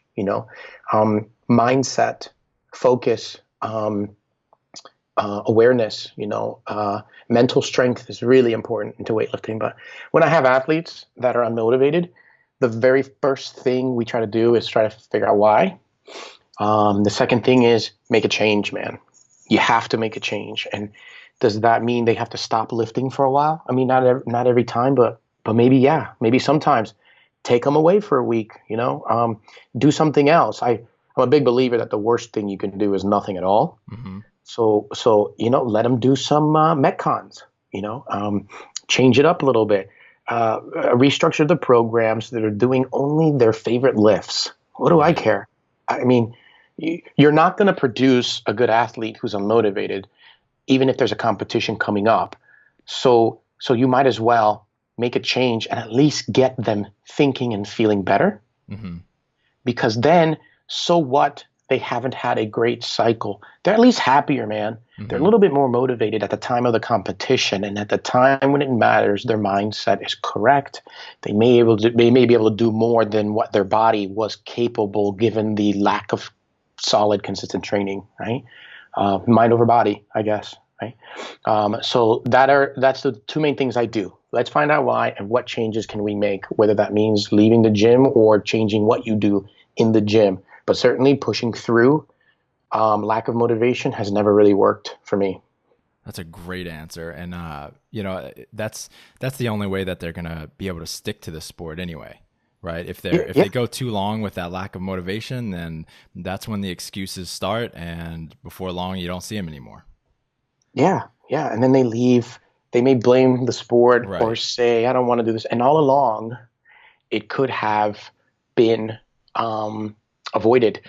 mindset, focus, awareness, mental strength is really important into weightlifting. But when I have athletes that are unmotivated, the very first thing we try to do is try to figure out why. The second thing is make a change, man. You have to make a change. And does that mean they have to stop lifting for a while? I mean, not every time, but maybe, yeah, maybe sometimes. Take them away for a week, do something else. I'm a big believer that the worst thing you can do is nothing at all. So let them do some Metcons, change it up a little bit, restructure the programs that are doing only their favorite lifts. What do I care? I mean, you're not going to produce a good athlete who's unmotivated, even if there's a competition coming up. So you might as well make a change and at least get them thinking and feeling better. Because then, so what? They haven't had a great cycle. They're at least happier, man. They're a little bit more motivated at the time of the competition, and at the time when it matters, their mindset is correct. They may be able to do more than what their body was capable, given the lack of solid, consistent training. Right, mind over body, I guess. Right. So that's the two main things I do. Let's find out why and what changes can we make, whether that means leaving the gym or changing what you do in the gym. But certainly pushing through lack of motivation has never really worked for me. That's a great answer. And, that's the only way that they're going to be able to stick to the sport anyway, right? If they go too long with that lack of motivation, then that's when the excuses start. And before long, you don't see them anymore. Yeah. Yeah. And then they leave. They may blame the sport or say, I don't want to do this. And all along, it could have been avoided.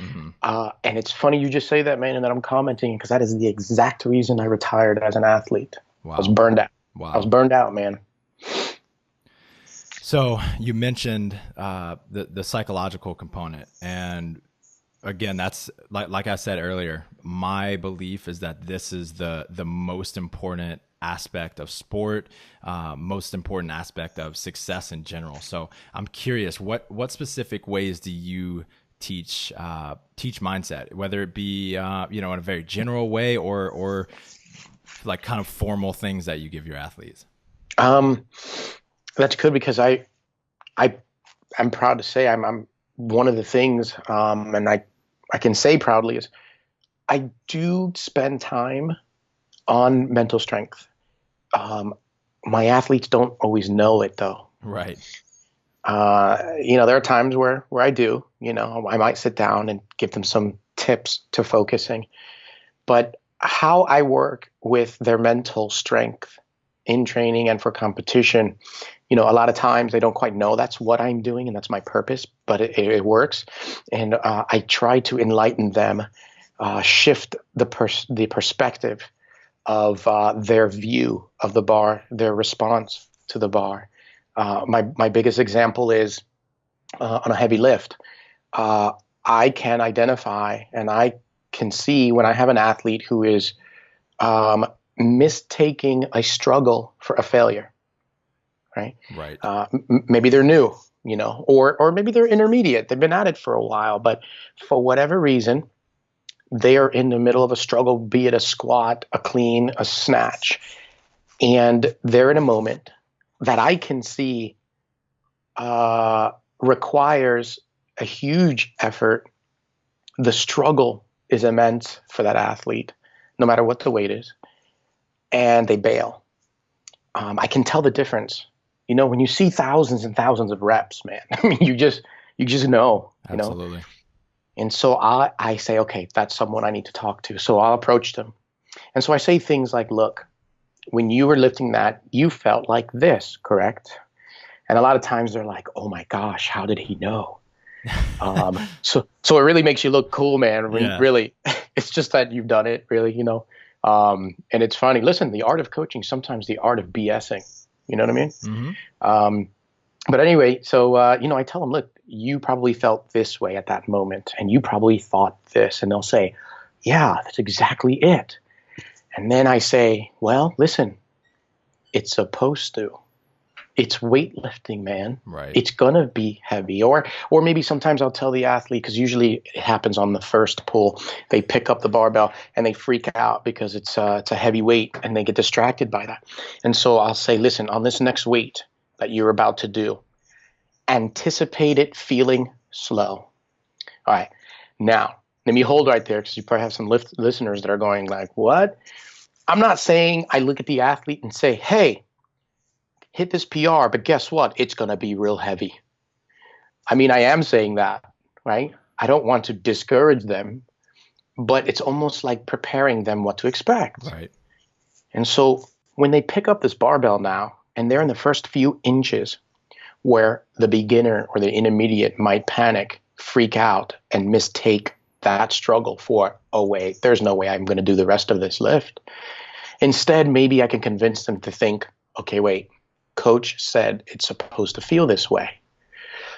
And it's funny you just say that, man, and that I'm commenting, because that is the exact reason I retired as an athlete. Wow. I was burned out. I was burned out, man. So you mentioned the psychological component, and again, that's like I said earlier, my belief is that this is the most important aspect of sport, most important aspect of success in general. So I'm curious, what specific ways do you teach mindset, whether it be in a very general way or like kind of formal things that you give your athletes? That's good, because I'm proud to say I'm one of the things, and I can say proudly, is I do spend time on mental strength. My athletes don't always know it, though. Right. There are times where I do, I might sit down and give them some tips to focusing. But how I work with their mental strength in training and for competition, a lot of times they don't quite know that's what I'm doing and that's my purpose, but it works. And I try to enlighten them, shift the perspective of their view of the bar, their response to the bar. My biggest example is on a heavy lift. I can identify and I can see when I have an athlete who is mistaking a struggle for a failure. Right. Maybe they're new, or maybe they're intermediate. They've been at it for a while, but for whatever reason, they are in the middle of a struggle, be it a squat, a clean, a snatch, and they're in a moment that I can see requires a huge effort. The struggle is immense for that athlete, no matter what the weight is, and they bail. I can tell the difference. When you see thousands and thousands of reps, man, I mean, you just know. Absolutely. And so I say, okay, that's someone I need to talk to. So I'll approach them. And so I say things like, look, when you were lifting that, you felt like this, correct? And a lot of times they're like, oh my gosh, how did he know? So it really makes you look cool, man. Yeah. Really, it's just that you've done it, really, and it's funny. Listen, the art of coaching, sometimes the art of BSing, you know what I mean? Mm-hmm. But anyway, so, I tell them, look, you probably felt this way at that moment, and you probably thought this, and they'll say, yeah, that's exactly it. And then I say, well, listen, it's supposed to. It's weightlifting, man. Right. It's going to be heavy. Or maybe sometimes I'll tell the athlete, because usually it happens on the first pull. They pick up the barbell and they freak out because it's a heavy weight and they get distracted by that. And so I'll say, listen, on this next weight that you're about to do, anticipate it feeling slow. All right. Now, let me hold right there, because you probably have some listeners that are going like, what? I'm not saying I look at the athlete and say, hey, hit this PR, but guess what? It's going to be real heavy. I mean, I am saying that, right? I don't want to discourage them, but it's almost like preparing them what to expect. Right. And so when they pick up this barbell now, and they're in the first few inches where the beginner or the intermediate might panic, freak out, and mistake that struggle for, oh, wait, there's no way I'm going to do the rest of this lift. Instead, maybe I can convince them to think, okay, wait, coach said it's supposed to feel this way.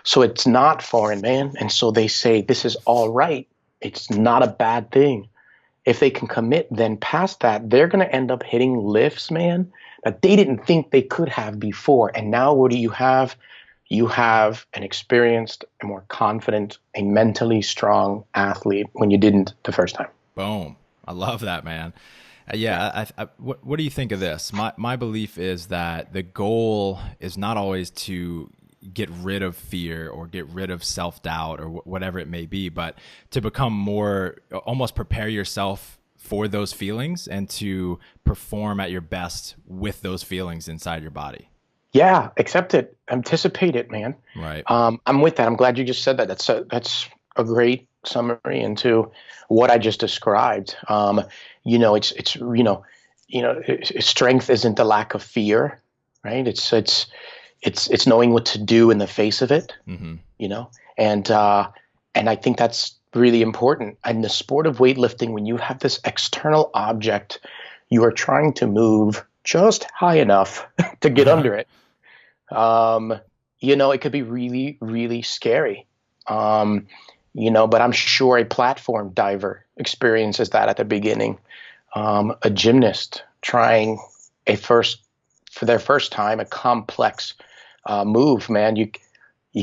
So it's not foreign, man. And so they say, this is all right. It's not a bad thing. If they can commit then past that, they're going to end up hitting lifts, man, that they didn't think they could have before. And now what do you have? You have an experienced, a more confident, a mentally strong athlete when you didn't the first time. Boom. I love that, man. Yeah. What do you think of this? My belief is that the goal is not always to get rid of fear or get rid of self-doubt or whatever it may be, but to become more, almost prepare yourself for those feelings and to perform at your best with those feelings inside your body. Yeah, accept it, anticipate it, man. Right. I'm with that. I'm glad you just said that. That's a great summary into what I just described. Strength isn't the lack of fear, right? It's knowing what to do in the face of it. Mm-hmm. And I think that's really important. In the sport of weightlifting, when you have this external object, you are trying to move just high enough to get under it. It could be really, really scary. But I'm sure a platform diver experiences that at the beginning. A gymnast trying for their first time, a complex move, man, you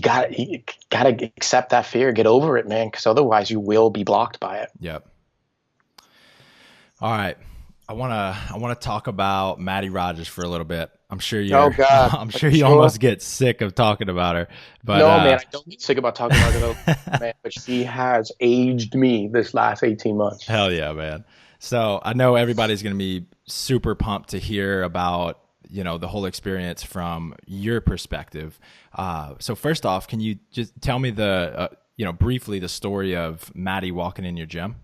gotta accept that fear, get over it, man, because otherwise you will be blocked by it. Yep. All right. I want to talk about Mattie Rogers for a little bit. I'm sure you almost get sick of talking about her. But no, man, I don't get sick about talking about her though, man. But she has aged me this last 18 months. Hell yeah, man. So I know everybody's going to be super pumped to hear about, the whole experience from your perspective. So first off, can you just tell me briefly the story of Mattie walking in your gym?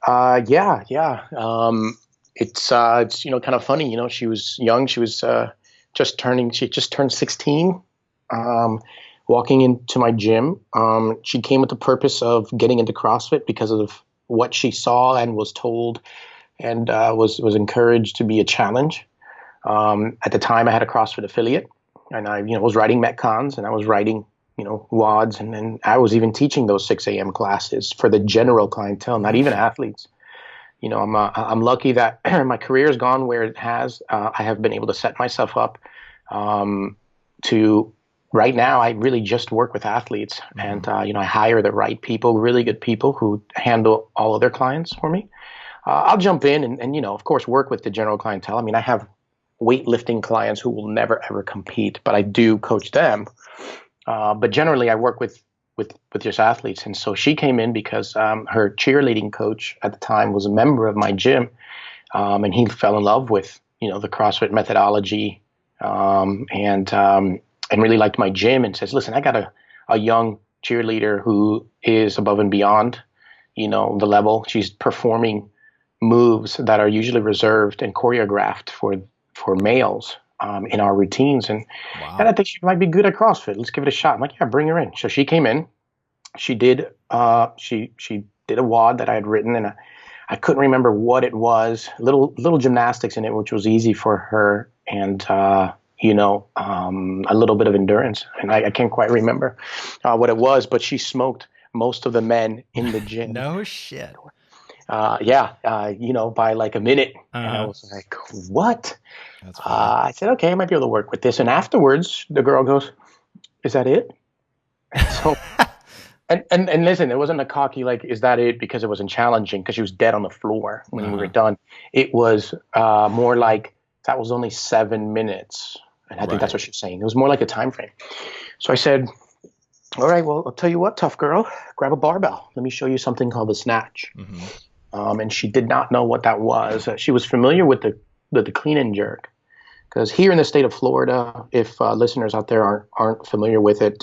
Yeah. It's kind of funny, she was young. She was just turned 16, walking into my gym. She came with the purpose of getting into CrossFit because of what she saw and was told and was encouraged to be a challenge. At the time I had a CrossFit affiliate and I, was writing Metcons and I was writing, WODs. And then I was even teaching those 6 a.m. classes for the general clientele, not even athletes. I'm lucky that my career has gone where it has. I have been able to set myself up to right now. I really just work with athletes, and I hire the right people, really good people who handle all of their clients for me. I'll jump in and of course work with the general clientele. I mean, I have weightlifting clients who will never ever compete, but I do coach them. But generally, I work with just athletes. And so she came in because her cheerleading coach at the time was a member of my gym, and he fell in love with the CrossFit methodology, and really liked my gym and says, listen, I got a young cheerleader who is above and beyond the level. She's performing moves that are usually reserved and choreographed for males in our routines. And I think she might be good at CrossFit. Let's give it a shot. I'm like, yeah, bring her in. So she came in. She did she did a WOD that I had written, and I couldn't remember what it was. Little gymnastics in it, which was easy for her, and a little bit of endurance. And I can't quite remember what it was, but she smoked most of the men in the gym. No shit. By like a minute. And I was like, what? I said, okay, I might be able to work with this. And afterwards, the girl goes, is that it? So, and listen, it wasn't a cocky, like, is that it? Because it wasn't challenging, because she was dead on the floor when we were done. It was more like, that was only 7 minutes. And I think that's what she was saying. It was more like a time frame. So I said, all right, well, I'll tell you what, tough girl, grab a barbell. Let me show you something called the snatch. And she did not know what that was. She was familiar with the clean and jerk, because here in the state of Florida, if listeners out there aren't familiar with it,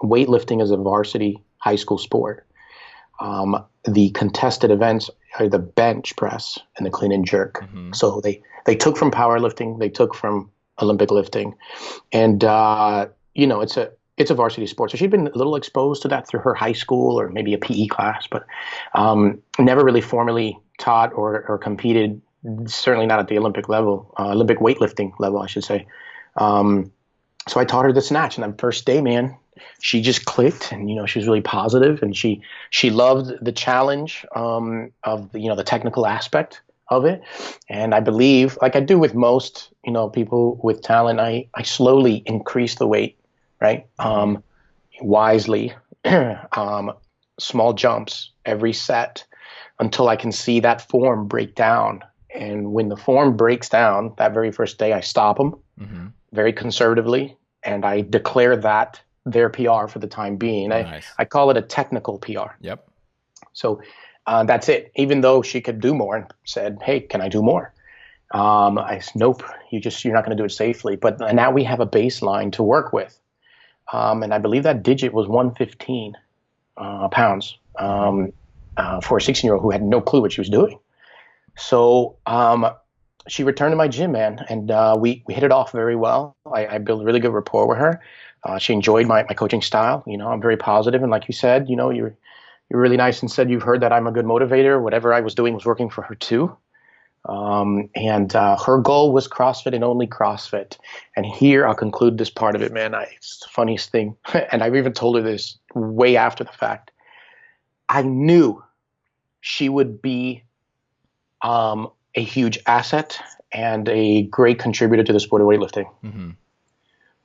weightlifting is a varsity high school sport. The contested events are the bench press and the clean and jerk. So they took from powerlifting, they took from Olympic lifting, and it's a varsity sport. So she'd been a little exposed to that through her high school or maybe a PE class, but never really formally taught or competed, certainly not at the Olympic level, Olympic weightlifting level, I should say. So I taught her the snatch, and that first day, man, she just clicked, and she was really positive, and she loved the challenge of the technical aspect of it. And I believe, like I do with most people with talent, I slowly increase the weight. Right. Wisely, small jumps every set until I can see that form break down. And when the form breaks down that very first day, I stop them very conservatively, and I declare that their PR for the time being. Nice. I call it a technical PR. Yep. So that's it. Even though she could do more, and said, hey, can I do more? I said, nope, you're not going to do it safely. But now we have a baseline to work with. And I believe that digit was 115 pounds for a 16-year-old who had no clue what she was doing. So she returned to my gym, man, and we hit it off very well. I built a really good rapport with her. She enjoyed my coaching style. I'm very positive, and like you said, you're really nice and said you've heard that I'm a good motivator. Whatever I was doing was working for her too. And her goal was CrossFit and only CrossFit. And here I'll conclude this part of it, man. It's the funniest thing. And I've even told her this way after the fact. I knew she would be a huge asset and a great contributor to the sport of weightlifting.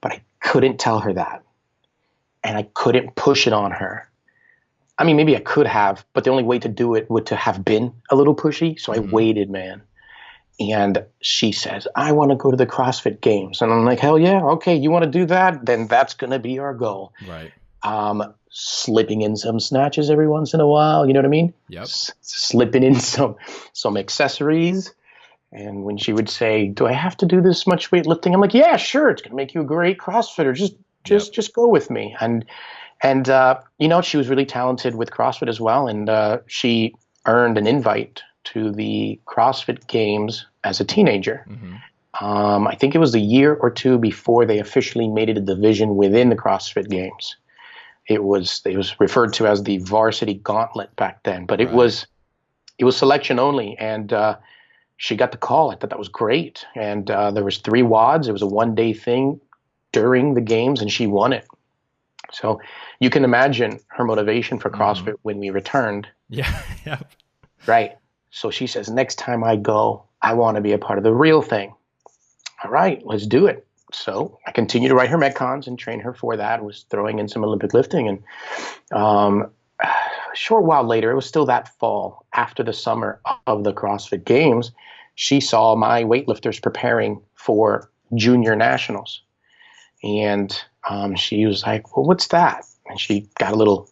But I couldn't tell her that. And I couldn't push it on her. I mean, maybe I could have, but the only way to do it would to have been a little pushy. So I waited, man. And she says, I want to go to the CrossFit Games. And I'm like, hell yeah. Okay. You want to do that? Then that's going to be our goal. Right. Slipping in some snatches every once in a while. You know what I mean? Yep. Slipping in some accessories. And when she would say, do I have to do this much weightlifting? I'm like, yeah, sure. It's going to make you a great CrossFitter. Just go with me. And she was really talented with CrossFit as well. And she earned an invite to the CrossFit Games as a teenager. I think it was a year or two before they officially made it a division within the CrossFit Games. It was referred to as the Varsity Gauntlet back then, but it was selection only. And she got the call. I thought that was great. And there was 3 WODs. It was a one-day thing during the games, and she won it. So you can imagine her motivation for CrossFit when we returned. Yeah. Yep. Right. So she says, next time I go, I want to be a part of the real thing. All right, let's do it. So I continued to write her Metcons and train her for that. Was throwing in some Olympic lifting. And a short while later, it was still that fall, after the summer of the CrossFit Games, she saw my weightlifters preparing for junior nationals. And she was like, well, what's that? And she got a little,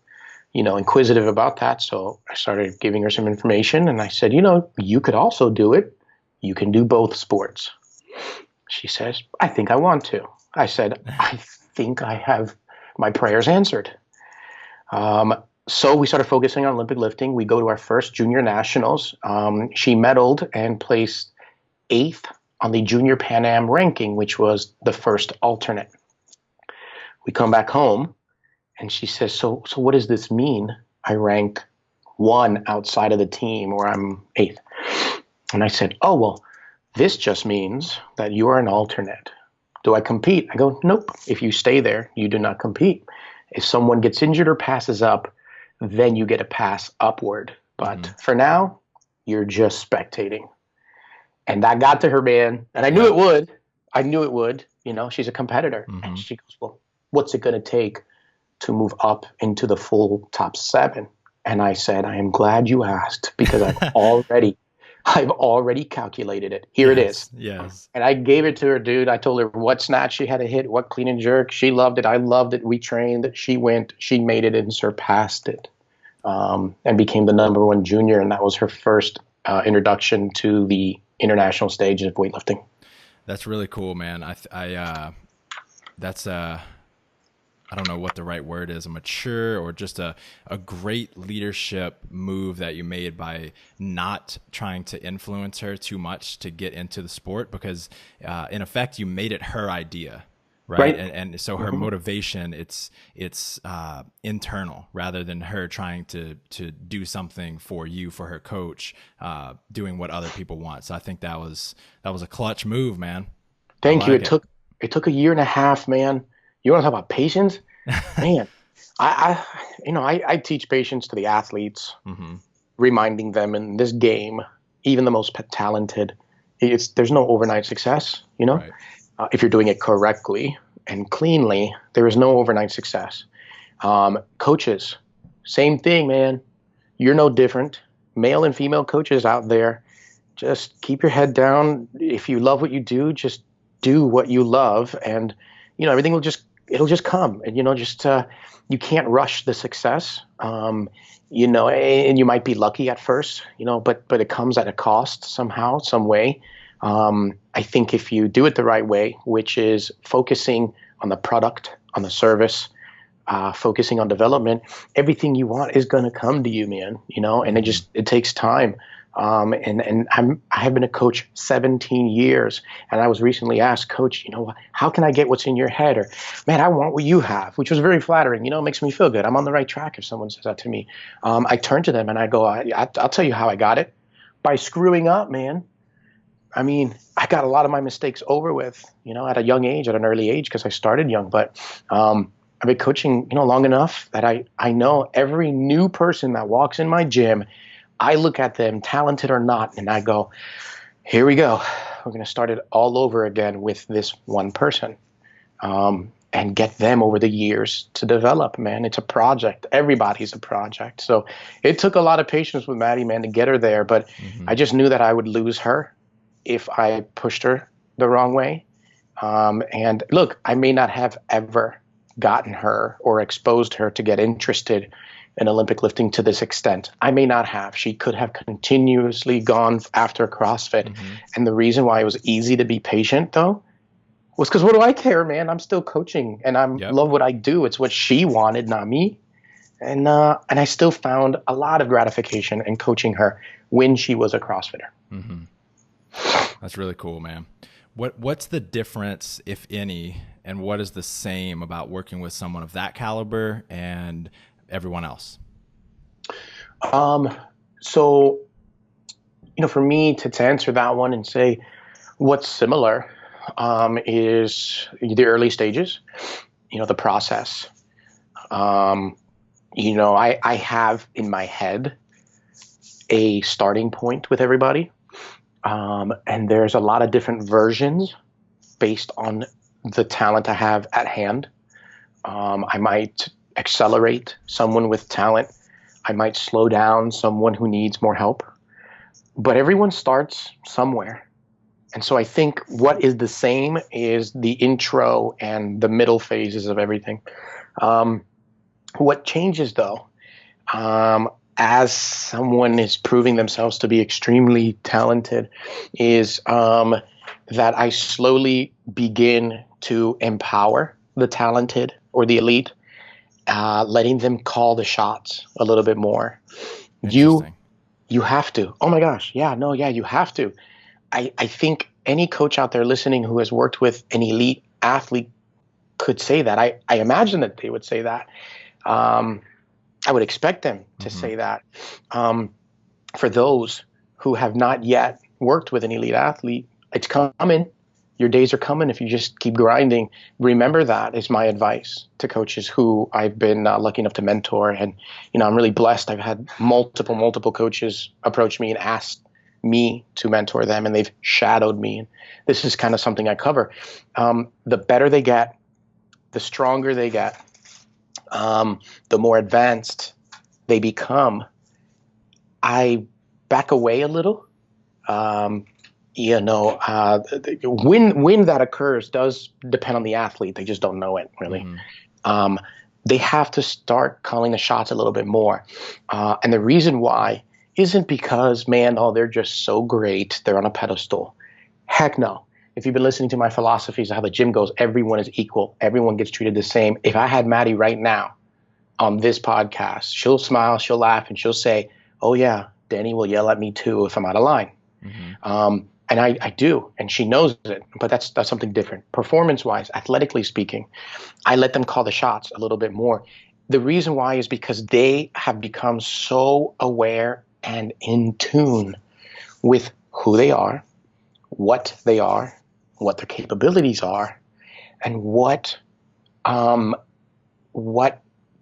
inquisitive about that. So I started giving her some information, and I said, you could also do it. You can do both sports. She says, I think I want to. I said, I think I have my prayers answered. So we started focusing on Olympic lifting. We go to our first junior nationals. She medaled and placed 8th on the Junior Pan Am ranking, which was the first alternate. We come back home and she says, so what does this mean? I rank 1 outside of the team, or I'm 8th. And I said, oh, well, this just means that you are an alternate. Do I compete? I go, nope. If you stay there, you do not compete. If someone gets injured or passes up, then you get a pass upward. But for now, you're just spectating. And that got to her, man. And I knew it would. You know, she's a competitor. And she goes, well, what's it going to take to move up into the full top 7? And I said, I am glad you asked, because I've already calculated it. Here it is. Yes. And I gave it to her, dude. I told her what snatch she had to hit, what clean and jerk. She loved it. I loved it. We trained. She went. She made it and surpassed it, and became the #1 junior. And that was her first introduction to the international stage of weightlifting. That's really cool, man. That's I don't know what the right word is, a mature or just a great leadership move that you made by not trying to influence her too much to get into the sport, because in effect you made it her idea, right? And so her motivation, it's internal rather than her trying to do something for you, for her coach, doing what other people want. So I think that was a clutch move, man. Thank you. It took 1.5 years, man. You want to talk about patience? Man, I teach patience to the athletes, reminding them in this game, even the most talented, there's no overnight success, you know? Right. If you're doing it correctly and cleanly, there is no overnight success. Coaches, same thing, man. You're no different. Male and female coaches out there, just keep your head down. If you love what you do, just do what you love, and you know everything it'll just come. And you can't rush the success. And you might be lucky at first, but it comes at a cost somehow, some way. I think if you do it the right way, which is focusing on the product, on the service, focusing on development, everything you want is going to come to you, man. And it takes time. And I have been a coach 17 years, and I was recently asked, Coach, how can I get what's in your head? Or, man, I want what you have, which was very flattering. It makes me feel good. I'm on the right track if someone says that to me. I turn to them and I go, I'll tell you how I got it. By screwing up, man. I mean, I got a lot of my mistakes over with, at a young age, at an early age, because I started young. But I've been coaching, long enough that I know every new person that walks in my gym, I look at them, talented or not, and I go, here we go. We're going to start it all over again with this one person, and get them over the years to develop, man. It's a project. Everybody's a project. So it took a lot of patience with Mattie, man, to get her there. But I just knew that I would lose her if I pushed her the wrong way. And look, I may not have ever gotten her or exposed her to get interested in Olympic lifting to this extent. I may not have. She could have continuously gone after CrossFit. And the reason why it was easy to be patient, though, was because what do I care, man? I'm still coaching, and I love what I do. It's what she wanted, not me. And I still found a lot of gratification in coaching her when she was a CrossFitter. That's really cool, man. What's the difference, if any, and what is the same about working with someone of that caliber and everyone else? So, for me to answer that one and say what's similar, is the early stages, the process. I have in my head a starting point with everybody. And there's a lot of different versions based on the talent I have at hand. I might accelerate someone with talent. I might slow down someone who needs more help. But everyone starts somewhere. And so I think what is the same is the intro and the middle phases of everything. What changes, though, as someone is proving themselves to be extremely talented, is that I slowly begin to empower the talented or the elite, letting them call the shots a little bit more. Interesting. You have to. Oh my gosh. Yeah, no, yeah, you have to. I think any coach out there listening who has worked with an elite athlete could say that. I imagine that they would say that. I would expect them to say that. For those who have not yet worked with an elite athlete, it's coming. Your days are coming if you just keep grinding. Remember that is my advice to coaches who I've been lucky enough to mentor. And, I'm really blessed. I've had multiple coaches approach me and ask me to mentor them, and they've shadowed me. And this is kind of something I cover. The better they get, the stronger they get, the more advanced they become. I back away a little. When that occurs does depend on the athlete. They just don't know it really. They have to start calling the shots a little bit more. And the reason why isn't because, they're just so great. They're on a pedestal. Heck no. If you've been listening to my philosophies of how the gym goes, everyone is equal. Everyone gets treated the same. If I had Mattie right now on this podcast, she'll smile, she'll laugh, and she'll say, oh yeah, Danny will yell at me too if I'm out of line. And I do, and she knows it, but that's something different. Performance-wise, athletically speaking, I let them call the shots a little bit more. The reason why is because they have become so aware and in tune with who they are, what their capabilities are, and what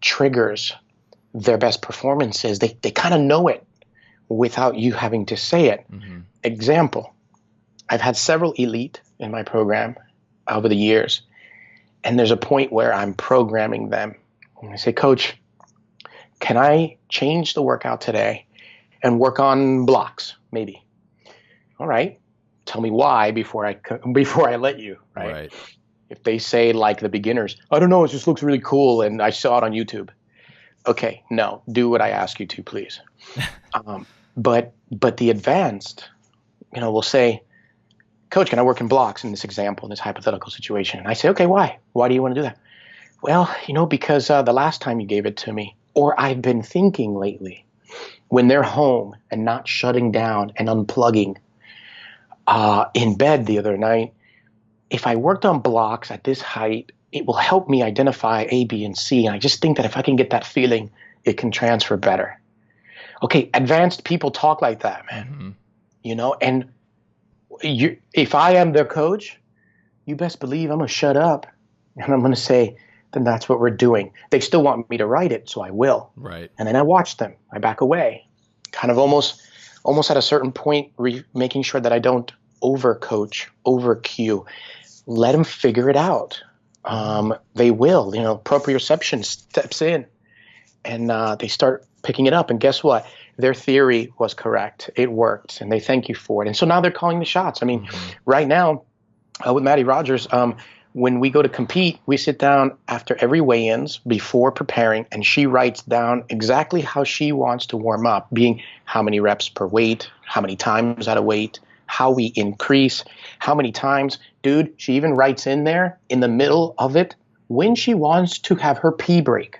triggers their best performances. They kind of know it without you having to say it. Example, I've had several elite in my program over the years, and there's a point where I'm programming them. And I say, Coach, can I change the workout today and work on blocks, maybe? All right. Tell me why before I let you, right? If they say, like the beginners, I don't know, it just looks really cool and I saw it on YouTube. Okay, no, do what I ask you to, please. But the advanced, will say, Coach, can I work in blocks in this example, in this hypothetical situation? And I say, okay, why? Why do you want to do that? Well, because the last time you gave it to me, or I've been thinking lately, when they're home and not shutting down and unplugging in bed the other night, if I worked on blocks at this height, it will help me identify A, B, and C. And I just think that if I can get that feeling, it can transfer better. Okay, advanced people talk like that, man. And if I am their coach, you best believe I'm going to shut up and I'm going to say, then that's what we're doing. They still want me to write it, so I will. Right. And then I watch them. I back away, kind of almost at a certain point, making sure that I don't over-coach, over-cue. Let them figure it out. They will. Proprioception steps in, and they start picking it up. And guess what? Their theory was correct. It worked, and they thank you for it. And so now they're calling the shots. I mean, right now with Mattie Rogers, when we go to compete, we sit down after every weigh-ins before preparing, and she writes down exactly how she wants to warm up, being how many reps per weight, how many times at a weight, how we increase, how many times. Dude, she even writes in there in the middle of it when she wants to have her pee break.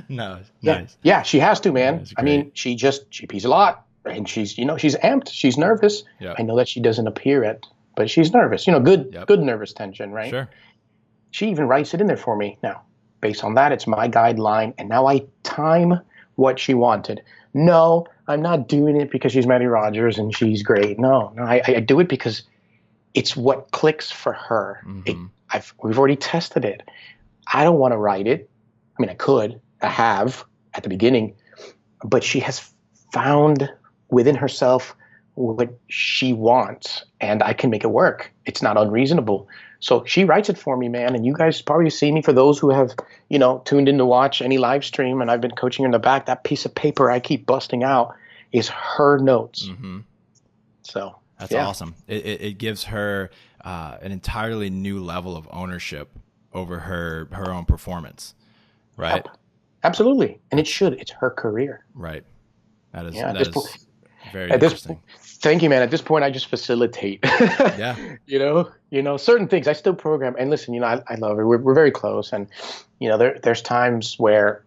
No, yeah, nice. Yeah, she has to, man. I mean, she pees a lot, and she's she's amped, she's nervous. Yep. I know that she doesn't appear it, but she's nervous. Good nervous tension, right? Sure. She even writes it in there for me. Now, based on that, it's my guideline, and now I time what she wanted. No, I'm not doing it because she's Mattie Rogers and she's great. No, I do it because it's what clicks for her. We've already tested it. I don't want to write it. I mean, I have at the beginning, but she has found within herself what she wants, and I can make it work. It's not unreasonable. So she writes it for me, man. And you guys probably see me, for those who have, tuned in to watch any live stream, and I've been coaching her in the back, that piece of paper I keep busting out is her notes. So that's awesome. It gives her an entirely new level of ownership over her own performance. Right. Absolutely. And it should. It's her career. Right. That is Very At this interesting. Thank you, man. At this point, I just facilitate. Yeah. Certain things I still program. And listen, I love her. We're very close. And, there's times where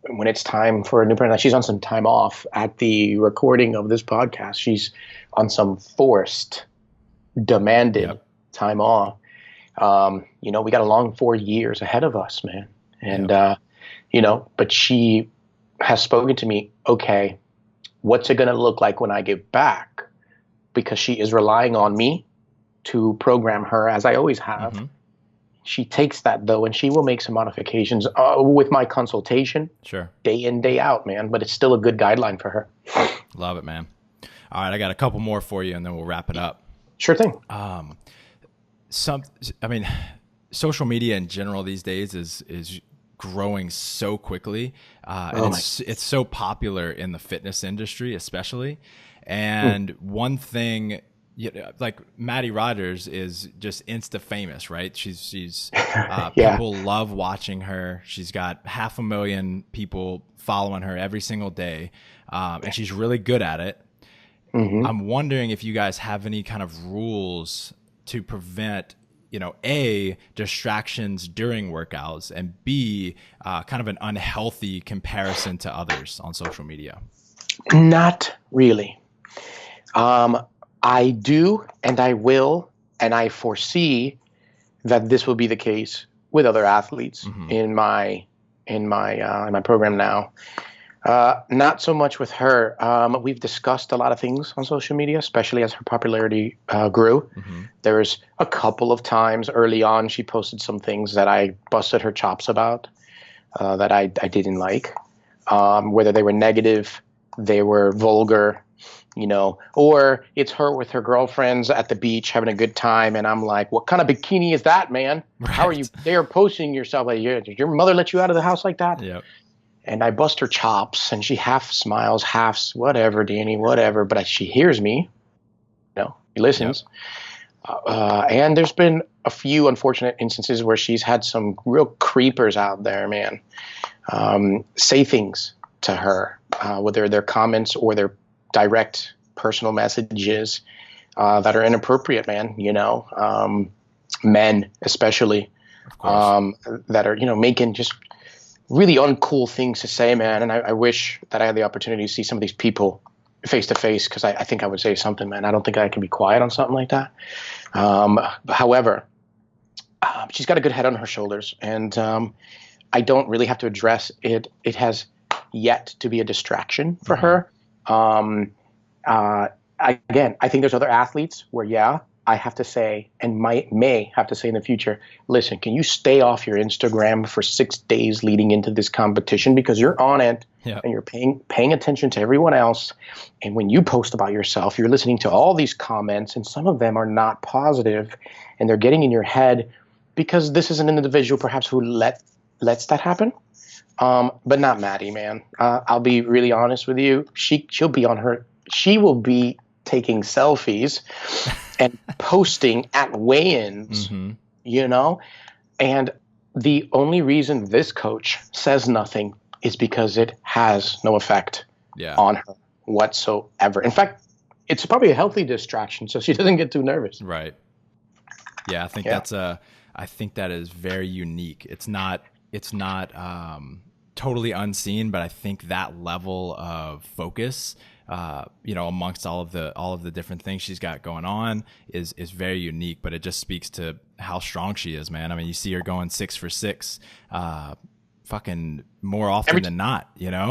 when it's time for a new person, like she's on some time off at the recording of this podcast. She's on some forced, demanded time off. We got a long 4 years ahead of us, man. And, but she has spoken to me, okay, what's it going to look like when I get back? Because she is relying on me to program her as I always have. Mm-hmm. She takes that though, and she will make some modifications with my consultation. Sure. Day in, day out, man. But it's still a good guideline for her. Love it, man. All right, I got a couple more for you, and then we'll wrap it up. Sure thing. Social media in general these days is growing so quickly, and it's so popular in the fitness industry, especially. And one thing, like Mattie Rogers is just insta famous, right? She's people love watching her. She's got 500,000 people following her every single day, and she's really good at it. Mm-hmm. I'm wondering if you guys have any kind of rules to prevent, A, distractions during workouts, and B, kind of an unhealthy comparison to others on social media. Not really. I do, and I will, and I foresee that this will be the case with other athletes in my program now. Not so much with her. We've discussed a lot of things on social media, especially as her popularity grew. Mm-hmm. There's a couple of times early on she posted some things that I busted her chops about, that I didn't like, whether they were negative, they were vulgar, or it's her with her girlfriends at the beach having a good time, and I'm like, what kind of bikini is that, man? Right. How are you there posting yourself? Like, did your mother let you out of the house like that? Yep. And I bust her chops, and she half smiles, half whatever, Danny, whatever. But she hears me, she listens. Yep. And there's been a few unfortunate instances where she's had some real creepers out there, man, say things to her, whether they're comments or their direct personal messages that are inappropriate, man. Men especially, that are making just really uncool things to say, man. And I wish that I had the opportunity to see some of these people face to face, because I think I would say something, man. I don't think I can be quiet on something like that. However, she's got a good head on her shoulders, and I don't really have to address it. It has yet to be a distraction for her. Again, I think there's other athletes where, I have to say, and may have to say in the future, listen, can you stay off your Instagram for 6 days leading into this competition, because you're on it and you're paying attention to everyone else. And when you post about yourself, you're listening to all these comments, and some of them are not positive, and they're getting in your head, because this is an individual perhaps who lets that happen. But not Mattie, man. I'll be really honest with you. She will be taking selfies and posting at weigh-ins, and the only reason this coach says nothing is because it has no effect on her whatsoever. In fact, it's probably a healthy distraction, so she doesn't get too nervous. Right. Yeah, I think I think that is very unique. It's not totally unseen, but I think that level of focus, amongst all of the different things she's got going on is very unique, but it just speaks to how strong she is, man. I mean, you see her going 6 for 6, fucking more often than not,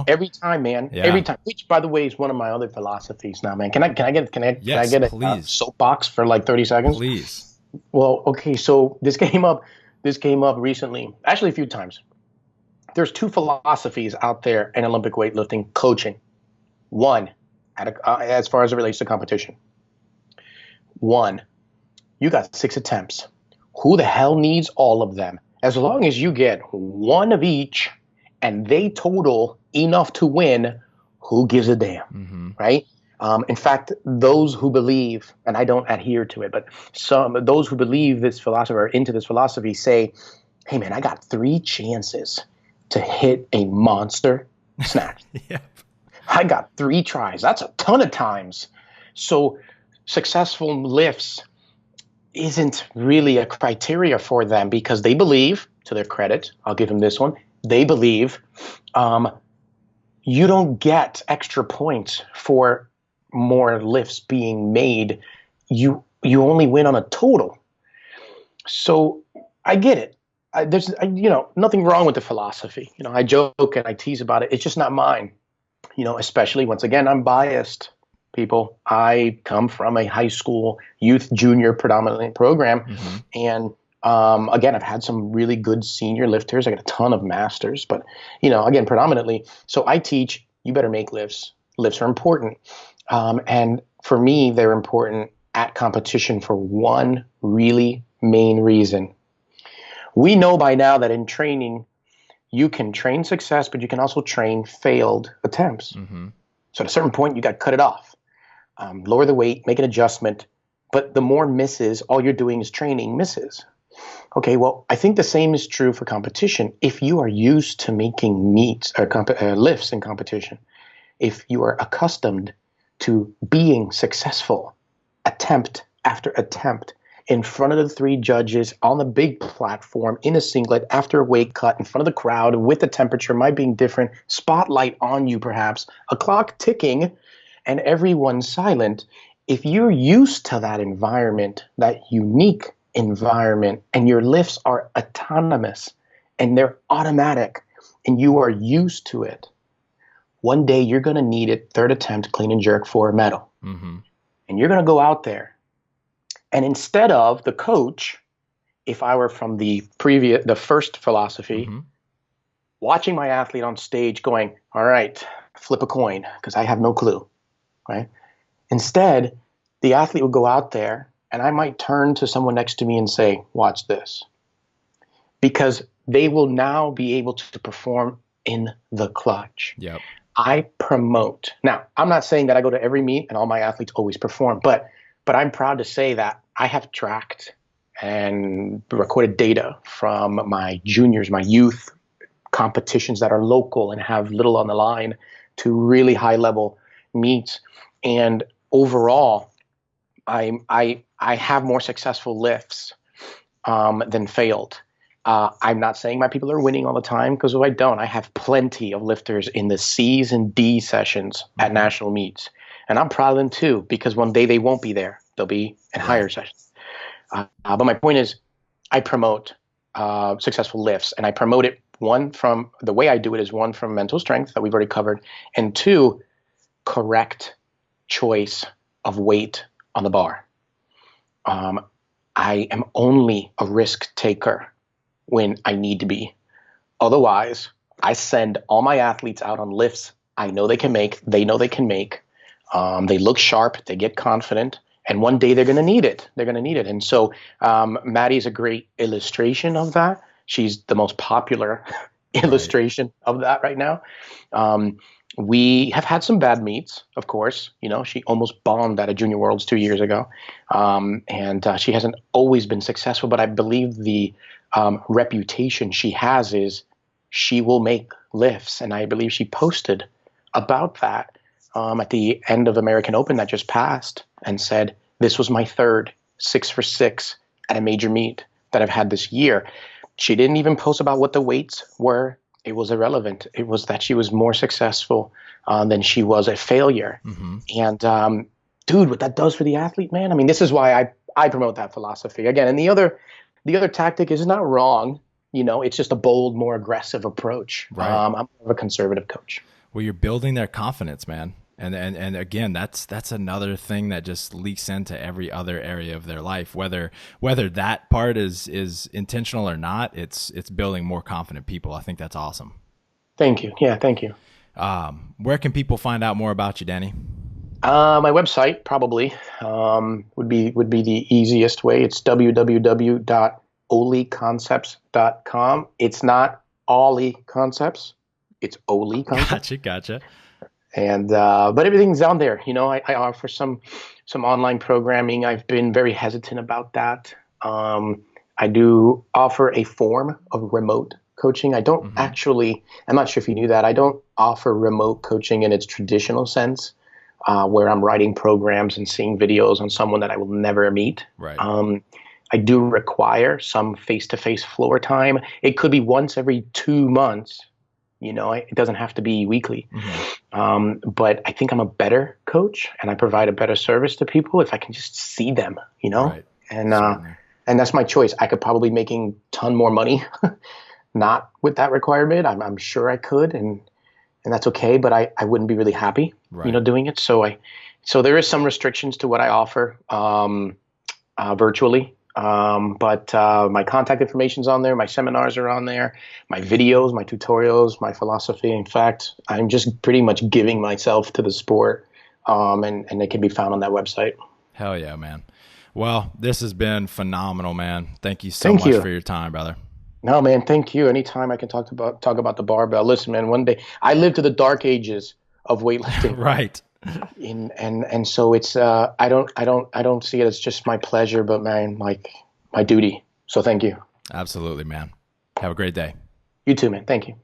every time, man. Yeah. Every time, which by the way is one of my other philosophies now, man. Can I get a soapbox for like 30 seconds? Please. Well, okay. So this came up recently, actually a few times. There's 2 philosophies out there in Olympic weightlifting coaching. One, as far as it relates to competition. One, you got 6 attempts. Who the hell needs all of them? As long as you get one of each and they total enough to win, who gives a damn, right? In fact, those who believe, and I don't adhere to it, but those who believe this philosophy or into this philosophy say, hey man, I got 3 chances to hit a monster snatch. Yep. I got 3 tries. That's a ton of times. So successful lifts isn't really a criteria for them because they believe, to their credit, I'll give them this one, they believe you don't get extra points for more lifts being made. You only win on a total. So I get it. There's nothing wrong with the philosophy. I joke and I tease about it. It's just not mine. Especially once again, I'm biased. People, I come from a high school youth junior predominantly program, and again, I've had some really good senior lifters. I got a ton of masters, but again, predominantly. So I teach. You better make lifts. Lifts are important, and for me, they're important at competition for one really main reason. We know by now that in training, you can train success, but you can also train failed attempts. So at a certain point, you got to cut it off. Lower the weight, make an adjustment. But the more misses, all you're doing is training misses. Okay, well, I think the same is true for competition. If you are used to making meets or lifts in competition, if you are accustomed to being successful attempt after attempt in front of the 3 judges on the big platform in a singlet after a weight cut in front of the crowd with the temperature might being different, spotlight on you perhaps, a clock ticking, and everyone silent. If you're used to that environment, that unique environment, and your lifts are autonomous and they're automatic and you are used to it, one day you're going to need it, 3rd attempt, clean and jerk for a medal. And you're going to go out there. And instead of the coach, if I were from the first philosophy, watching my athlete on stage going, all right, flip a coin because I have no clue, right? Instead, the athlete would go out there and I might turn to someone next to me and say, watch this. Because they will now be able to perform in the clutch. Yep. I promote. Now, I'm not saying that I go to every meet and all my athletes always perform, but I'm proud to say that I have tracked and recorded data from my juniors, my youth competitions that are local and have little on the line to really high level meets. And overall, I have more successful lifts than failed. I'm not saying my people are winning all the time because I don't. I have plenty of lifters in the C's and D sessions at national meets. And I'm proud of them too, because one day they won't be there. They'll be in higher sessions. But my point is, I promote successful lifts, and I promote it, one, from the way I do it is one, from mental strength that we've already covered, and 2, correct choice of weight on the bar. I am only a risk taker when I need to be. Otherwise, I send all my athletes out on lifts I know they can make, they know they can make. They look sharp, they get confident, and one day they're going to need it. They're going to need it. And so Mattie is a great illustration of that. She's the most popular illustration of that right now. We have had some bad meets, of course. She almost bombed at a Junior Worlds 2 years ago. And she hasn't always been successful, but I believe the reputation she has is she will make lifts. And I believe she posted about that at the end of American Open that just passed and said, this was my 3rd 6 for 6 at a major meet that I've had this year. She didn't even post about what the weights were. It was irrelevant. It was that she was more successful than she was a failure. And dude, what that does for the athlete, man. I mean, this is why I promote that philosophy. Again, and the other tactic is not wrong. It's just a bold, more aggressive approach. Right. I'm more of a conservative coach. Well, you're building their confidence, man. And again, that's another thing that just leaks into every other area of their life. Whether that part is intentional or not, it's building more confident people. I think that's awesome. Thank you. Yeah, thank you. Where can people find out more about you, Danny? My website probably would be the easiest way. It's www.oliconcepts.com. It's not Ollie Concepts. It's Oli Concepts. Gotcha. And but everything's down there. I offer some online programming. I've been very hesitant about that. I do offer a form of remote coaching. I don't actually, I'm not sure if you knew that, I don't offer remote coaching in its traditional sense, where I'm writing programs and seeing videos on someone that I will never meet. Right. I do require some face-to-face floor time. It could be once every 2 months. It doesn't have to be weekly. But I think I'm a better coach and I provide a better service to people if I can just see them, Right. And that's my choice. I could probably making a ton more money, not with that requirement. I'm sure I could, and that's okay, but I wouldn't be really happy, doing it. So there is some restrictions to what I offer, virtually. But my contact information's on there. My seminars are on there. My videos, my tutorials, my philosophy. In fact, I'm just pretty much giving myself to the sport. And it can be found on that website. Hell yeah, man. Well, this has been phenomenal, man. Thank you so much for your time, brother. No, man. Thank you. Anytime I can talk about the barbell. Listen, man, one day I lived to the dark ages of weightlifting. Right. And so it's I don't see it as just my pleasure, but man, like my duty. So thank you. Absolutely, man. Have a great day. You too, man. Thank you.